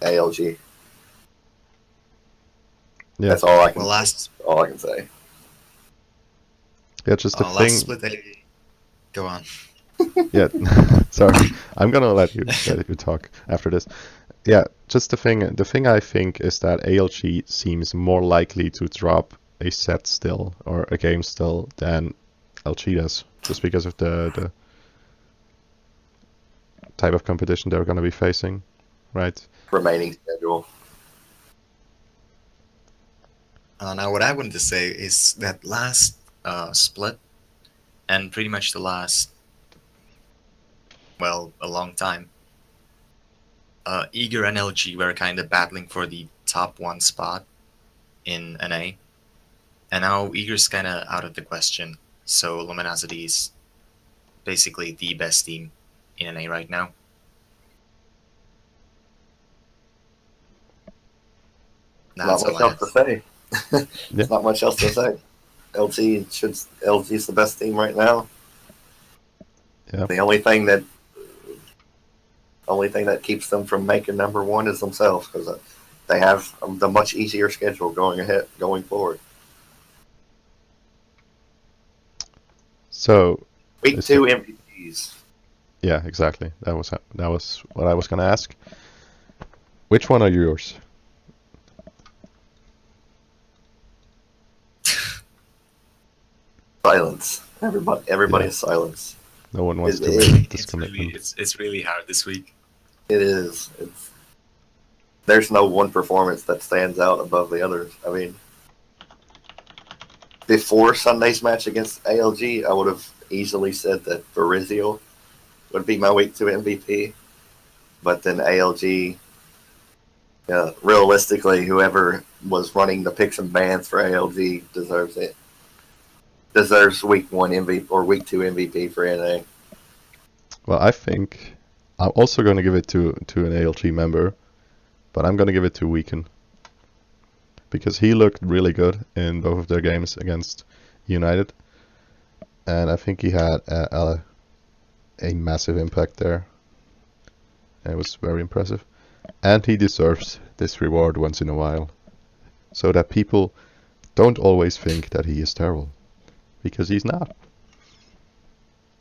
ALG. Yeah. That's all I can. Well, all I can say. Yeah, just the last thing. split, go on. Yeah, sorry. I'm gonna let you talk after this. Yeah, just the thing I think is that ALG seems more likely to drop a set still or a game still than LG does, just because of the type of competition they're gonna be facing, right? Remaining schedule. Now, what I wanted to say is that last split, and pretty much the last, well, a long time, Eager and LG were kind of battling for the top one spot in NA, and now Eager's kind of out of the question, so Luminosity is basically the best team in NA right now. That's Not much else to say. Yeah. Not much else to say. LG's the best team right now. Yeah. The only thing that keeps them from making number one is themselves, because they have the much easier schedule going forward. So Week 2 MVPs. yeah, exactly. That was what I was gonna ask. Which one are yours? Silence. Everybody Yeah. is silence. No one wants to It- make this It's commitment. it's really hard this week. It is. There's no one performance that stands out above the others. I mean, before Sunday's match against ALG, I would have easily said that Verizio would be my week 2 MVP. But then ALG, realistically, whoever was running the picks and bans for ALG deserves it. Deserves week 1 MVP or week 2 MVP for NA. Well, I think I'm also going to give it to an ALG member, but I'm going to give it to Weekend, because he looked really good in both of their games against United, and I think he had a massive impact there. And it was very impressive, and he deserves this reward once in a while, so that people don't always think that he is terrible, because he's not.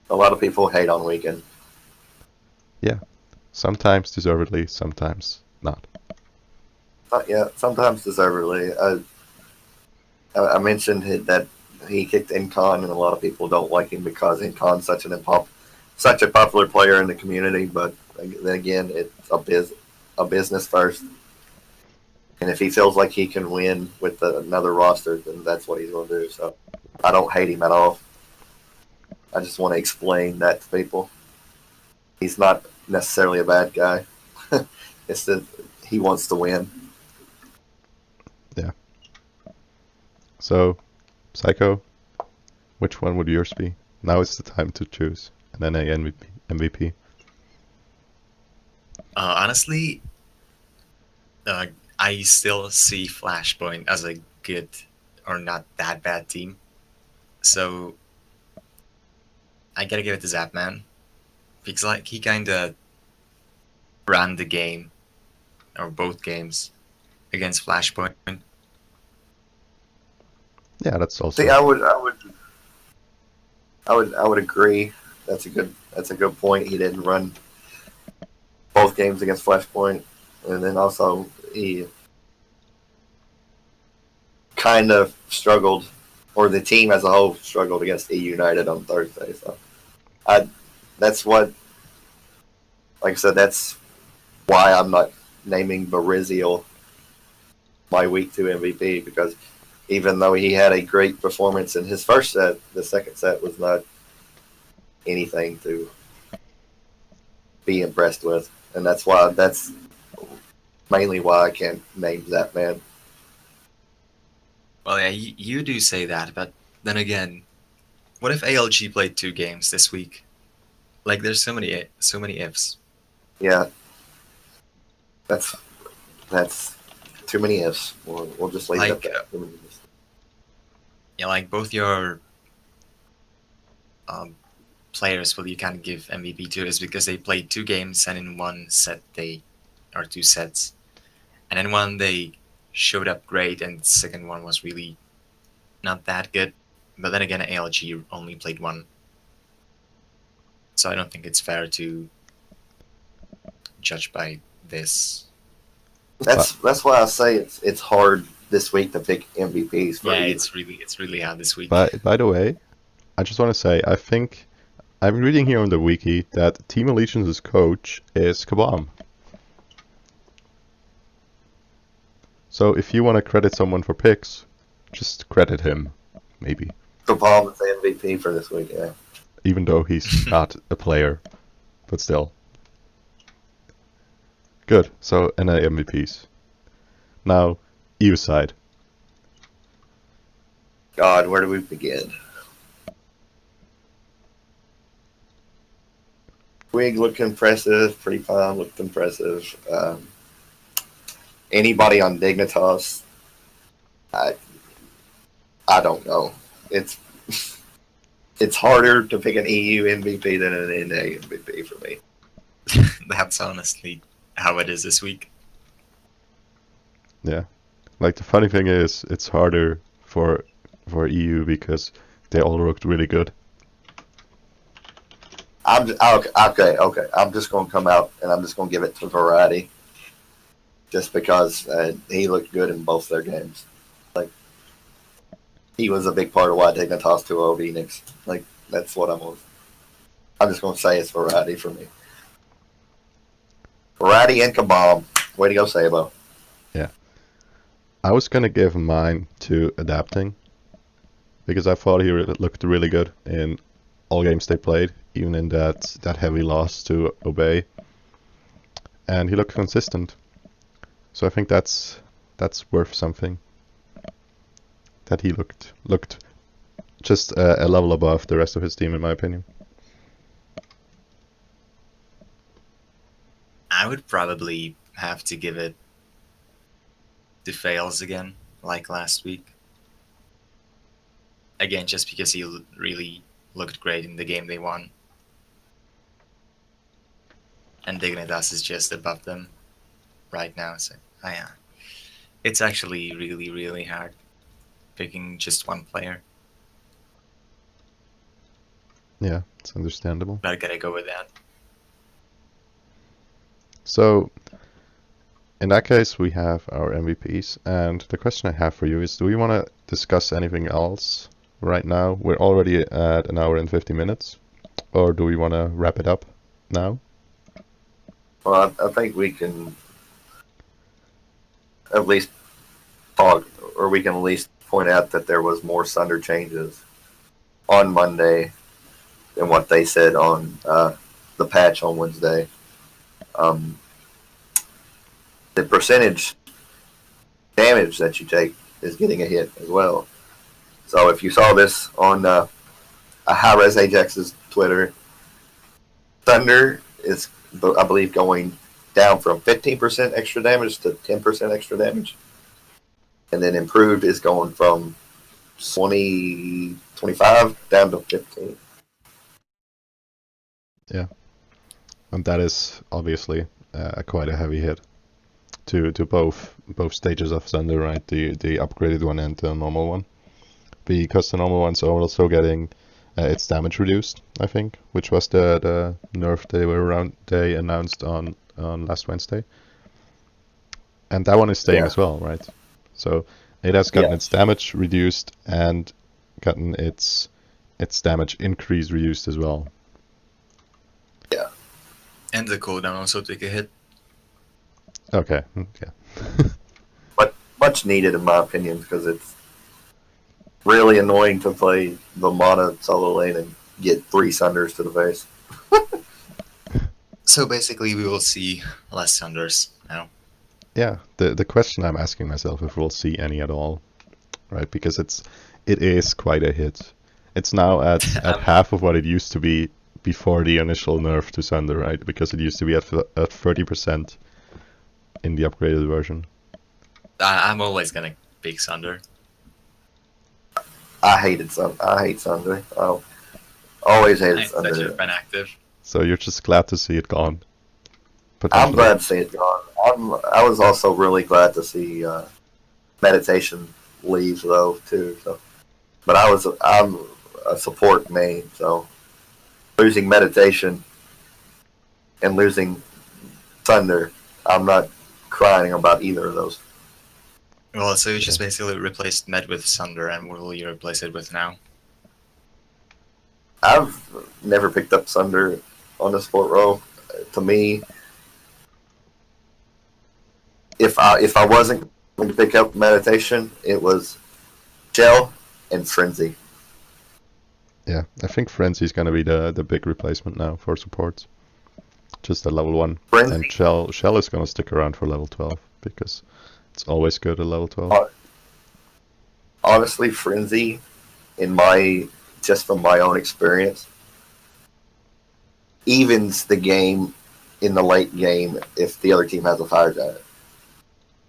A lot of people hate on Weekend. Yeah, sometimes deservedly, sometimes not. Not yet. Sometimes deservedly. I mentioned that he kicked Incon, and a lot of people don't like him because Incon's such a popular player in the community. But then again, it's a business first. And if he feels like he can win with another roster, then that's what he's going to do. So I don't hate him at all. I just want to explain that to people. He's not necessarily a bad guy. It's that he wants to win. Yeah. So, Psycho, which one would yours be? Now is the time to choose an NA MVP. Honestly, I still see Flashpoint as a good or not that bad team. So I gotta give it to Zapman. Because like he kinda ran the game, or both games, against Flashpoint. Yeah, that's also. See, I would agree. That's a good point. He didn't run both games against Flashpoint, and then also he kind of struggled, or the team as a whole struggled against E United on Thursday. So, I that's what, like I said, that's why I'm not naming Barizio my week 2 MVP, because even though he had a great performance in his first set, the second set was not anything to be impressed with, and that's mainly why I can't name that man. Well, yeah, you do say that, but then again, what if ALG played 2 games this week? Like, there's so many ifs. Yeah, that's that's too many ifs. We'll just leave it at Like, that. yeah, like both your players will you kind of give MVP to is because they played 2 games and in one set or 2 sets, and in one they showed up great, and the second one was really not that good. But then again, ALG only played 1, so I don't think it's fair to judge by this. That's why I say it's hard this week to pick MVPs for Yeah, either. it's really hard this week. By the way, I just want to say, I think I'm reading here on the wiki that Team Allegiance's coach is Kabam. So if you want to credit someone for picks, just credit him, maybe. Capalm is the MVP for this week. Yeah, Even though he's not a player, but still. Good. So NA MVPs. Now, EU side. God, where do we begin? Twig looked impressive. Pretty Palm looked impressive. Anybody on Dignitas, I I don't know. It's it's harder to pick an EU MVP than an NA MVP for me. That's honestly how it is this week. Yeah. Like the funny thing is, it's harder for EU because they all looked really good. Okay. I'm just going to come out and I'm just going to give it to Variety, just because he looked good in both their games. Like, he was a big part of why Dignitas 2-0 Phoenix. Like, that's what I'm just going to say it's Variety for me. Variety and Kabam. Way to go, Sabo. Yeah. I was gonna give mine to Adapting because I thought he looked really good in all games they played, even in that heavy loss to Obey, and he looked consistent. So I think that's worth something. That he looked just a level above the rest of his team, in my opinion. I would probably have to give it to Fails again, like last week. Again, just because he really looked great in the game they won. And Dignitas is just above them right now, so yeah. It's actually really, really hard picking just one player. Yeah, it's understandable. But I gotta go with that. So in that case, we have our MVPs, and the question I have for you is: do we want to discuss anything else right now? We're already at an hour and 50 minutes, or do we want to wrap it up now? Well, I think we can at least talk, or we can at least point out that there was more Sunder changes on Monday than what they said on the patch on Wednesday. The percentage damage that you take is getting a hit as well. So if you saw this on a High-Res Ajax's Twitter, Thunder is, I believe, going down from 15% extra damage to 10% extra damage. And then Improved is going from 25 down to 15. Yeah, and that is obviously quite a heavy hit to both stages of Thunder, right? The upgraded one and the normal one, because the normal ones are also getting its damage reduced, I think, which was the nerf they announced on last Wednesday, and that one is staying as well, right? So it has gotten its damage reduced and gotten its damage increase reduced as well. Yeah. And the cooldown also took a hit. Okay. Yeah. But much needed in my opinion, because it's really annoying to play the mana solo lane and get 3 Sunders to the face. So basically, we will see less Sunders now. Yeah. The question I'm asking myself if we'll see any at all, right? Because it is quite a hit. It's now at half of what it used to be before the initial nerf to Sunder, right? Because it used to be at 30% in the upgraded version. I'm always gonna pick Sunder. I hate Sunder. I always hated Sunder. Such a fan active. So you're just glad to see it gone. I'm glad to see it gone. I was also really glad to see Meditation leave though too. So, but I'm a support main, so losing Meditation and losing Thunder, I'm not crying about either of those. Well, so you just basically replaced Med with Sunder, and what will you replace it with now? I've never picked up Sunder on the support role. To me, if I wasn't going to pick up Meditation, it was Shell and Frenzy. Yeah, I think Frenzy's gonna be the big replacement now for support. Just a level 1. Frenzy. And Shell is gonna stick around for level 12 because it's always good at level 12. Honestly, Frenzy, just from my own experience, evens the game in the late game if the other team has a Fire Giant.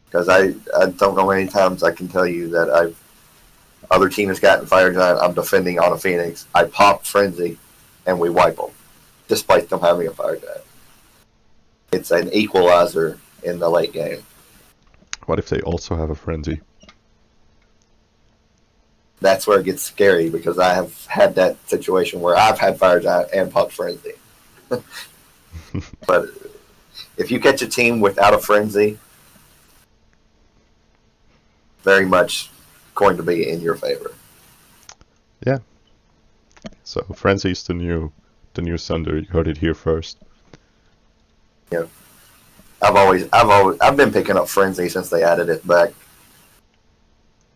Because I don't know how many times I can tell you that other team has gotten Fire Giant, I'm defending on a Phoenix, I pop Frenzy, and we wipe them, despite them having a Fire Giant. It's an equalizer in the late game. What if they also have a Frenzy? That's where it gets scary, because I have had that situation where I've had Fire Giant and popped Frenzy. But if you catch a team without a Frenzy, very much going to be in your favor. Yeah. So Frenzy's the new Sunder. You heard it here first. Yeah. I've been picking up Frenzy since they added it back.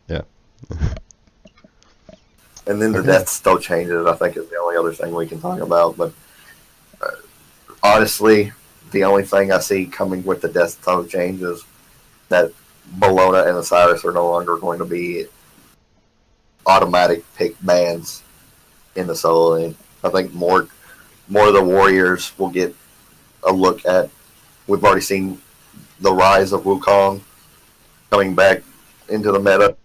Yeah. And then the death still changes, I think, is the only other thing we can talk about. But honestly, the only thing I see coming with the death total change is that Bologna and Osiris are no longer going to be automatic pick bans in the solo lane. I think more of the Warriors will get a look at. We've already seen the rise of Wukong coming back into the meta.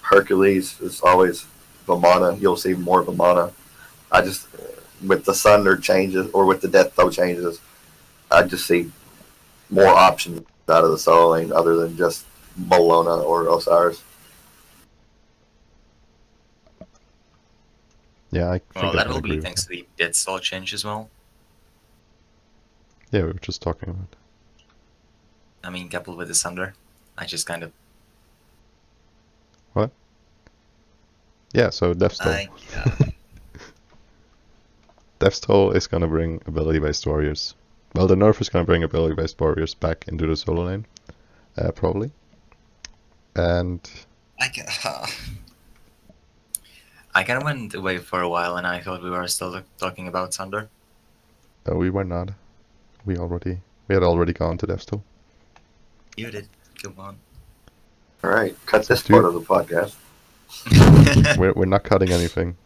Hercules is always Vamana. You'll see more Vamana. I just, with the Sunder changes, or with the Death Throw changes, I just see more options out of the solo lane other than just Bologna or Osiris. Yeah, I think That I will agree be with thanks that. to the death stall change as well. Yeah, we were just talking about. I mean, coupled with the Sunder, I just kind of. What? Yeah, so Death's Toll. Death's Toll is gonna bring ability-based warriors. Well, the nerf is gonna bring ability-based warriors back into the solo lane, probably. And I kind of went away for a while, and I thought we were still talking about Sunder. we were not. We had already gone to Death's Toll. You did. Come on. All right, cut this Dude. part of the podcast. We're not cutting anything.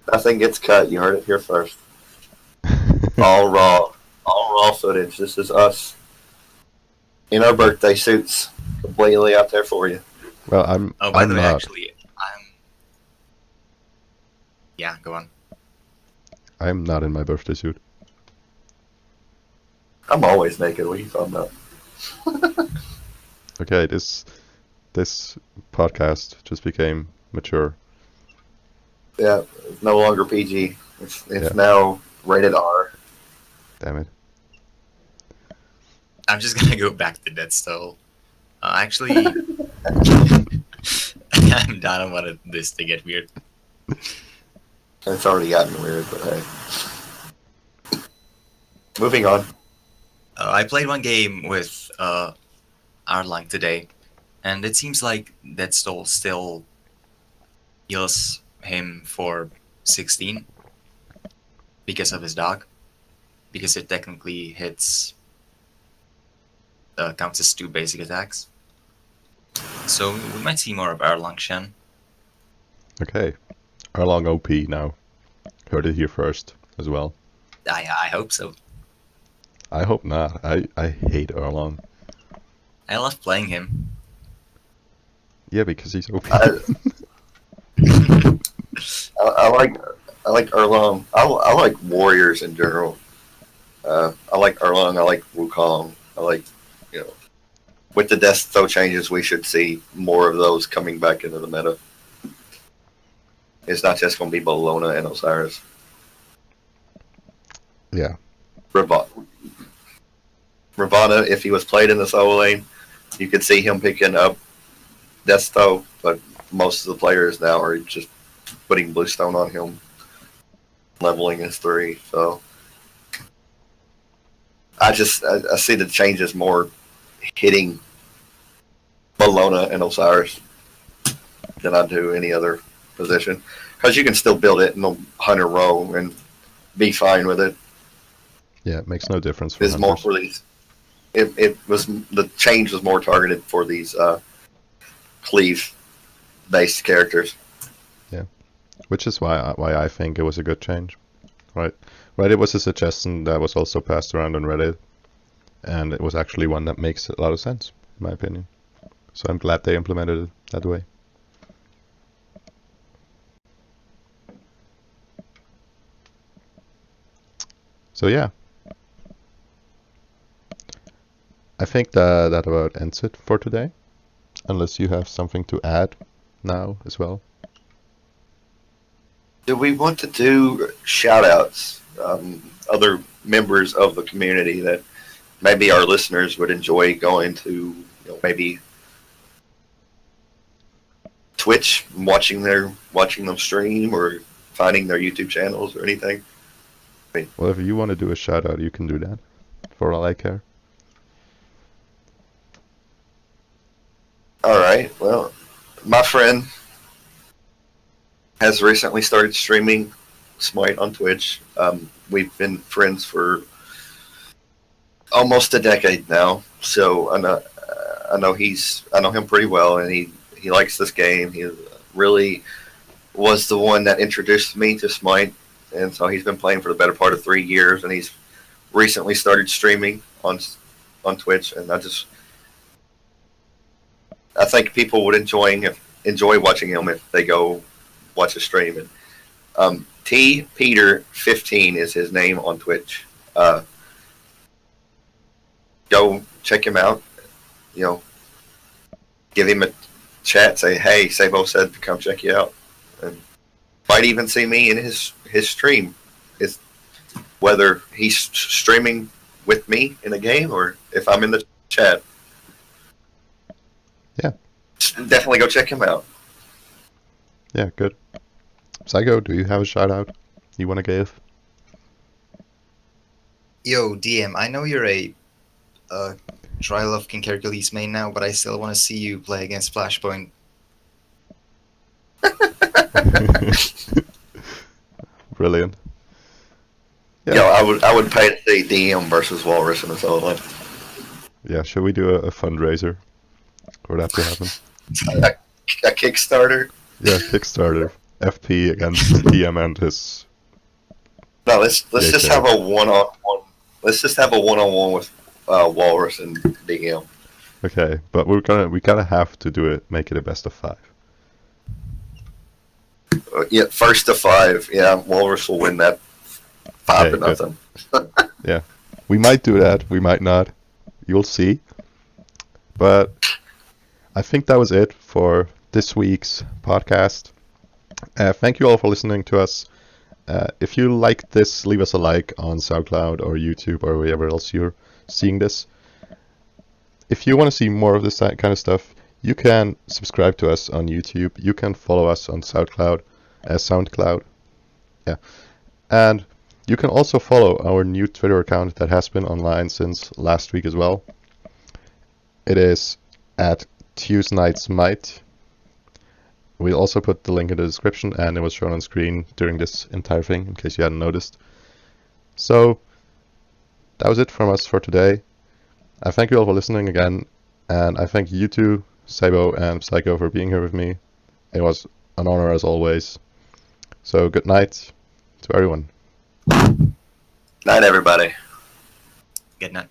Nothing gets cut. You heard it here first. All raw footage. This is us in our birthday suits, completely out there for you. Well, I'm. Oh, by I'm the way, not. actually, I'm. Yeah, go on. I'm not in my birthday suit. I'm always naked. What are you talking about? Okay, this podcast just became mature. Yeah, it's no longer PG. It's Yeah. now rated R. Damn it. I'm just gonna go back to Death's Toll. Actually, I'm done. I wanted this to get weird. It's already gotten weird, but hey. Moving on. I played one game with Arlang today, and it seems like Death's Toll still heals him for 16 because of his dog, because it technically hits counts as 2 basic attacks. So we might see more of Erlang Shen. Okay. Erlang OP now. Heard it here first as well. I hope so. I hope not. I hate Erlang. I love playing him. Yeah, because he's OP. I like Erlang. I like warriors in general. I like Erlang. I like Wukong. I like, with the Death Toll changes, we should see more of those coming back into the meta. It's not just going to be Bologna and Osiris. Yeah. Ravana, if he was played in the solo lane, you could see him picking up Death Toll, but most of the players now are just putting Bluestone on him, leveling his 3. So I see the changes more hitting Bologna and Osiris than I do any other position, because you can still build it in the Hunter row and be fine with it. Yeah, it makes no difference for It's more hunters. for these. The change was more targeted for these cleave-based characters. Which is why I think it was a good change. Right. It was a suggestion that was also passed around on Reddit, and it was actually one that makes a lot of sense, in my opinion. So I'm glad they implemented it that way. So yeah. I think that about ends it for today. Unless you have something to add now as well. Do we want to do shout-outs? Other members of the community that maybe our listeners would enjoy going to, maybe Twitch, watching them stream, or finding their YouTube channels or anything. Well, if you want to do a shout out, you can do that. For all I care. All right. Well, my friend has recently started streaming Smite on Twitch. We've been friends for almost a decade now, so I know him pretty well, and he likes this game. He really was the one that introduced me to Smite, and so he's been playing for the better part of 3 years, and he's recently started streaming on Twitch, and I think people would enjoy watching him if they go watch a stream. And T Peter 15 is his name on Twitch. Go check him out. Give him a chat. Say, hey, Sabo said to come check you out, and might even see me in his stream. It's whether he's streaming with me in a game or if I'm in the chat. Yeah. Definitely go check him out. Yeah, good. Psycho, do you have a shout out you want to give? Yo, DM, I know you're a Trial of King Hercules main now, but I still want to see you play against Flashpoint. Brilliant. Yeah. Yo, I would pay to see DM versus Walrus in a solo. Yeah, should we do a fundraiser for that to happen? A Kickstarter. Yeah, Kickstarter. FP against DM and his. No, let's Yeah, just okay. have a one-on-one. Let's just have a one-on-one with Walrus and DM. Okay, but we gotta have to do it. Make it a best of 5. Yeah, first to 5. Yeah, Walrus will win that 5-0. Yeah, we might do that. We might not. You'll see. But I think that was it for this week's podcast. Thank you all for listening to us. If you liked this, leave us a like on SoundCloud or YouTube or wherever else you're seeing this. If you want to see more of this kind of stuff, you can subscribe to us on YouTube. You can follow us on SoundCloud. Yeah. And you can also follow our new Twitter account that has been online since last week as well. It is at Tuesday Night Smite. We'll also put the link in the description, and it was shown on screen during this entire thing, in case you hadn't noticed. So, that was it from us for today. I thank you all for listening again, and I thank you two, Sabo and Psycho, for being here with me. It was an honor as always. So, good night to everyone. Night, everybody. Good night.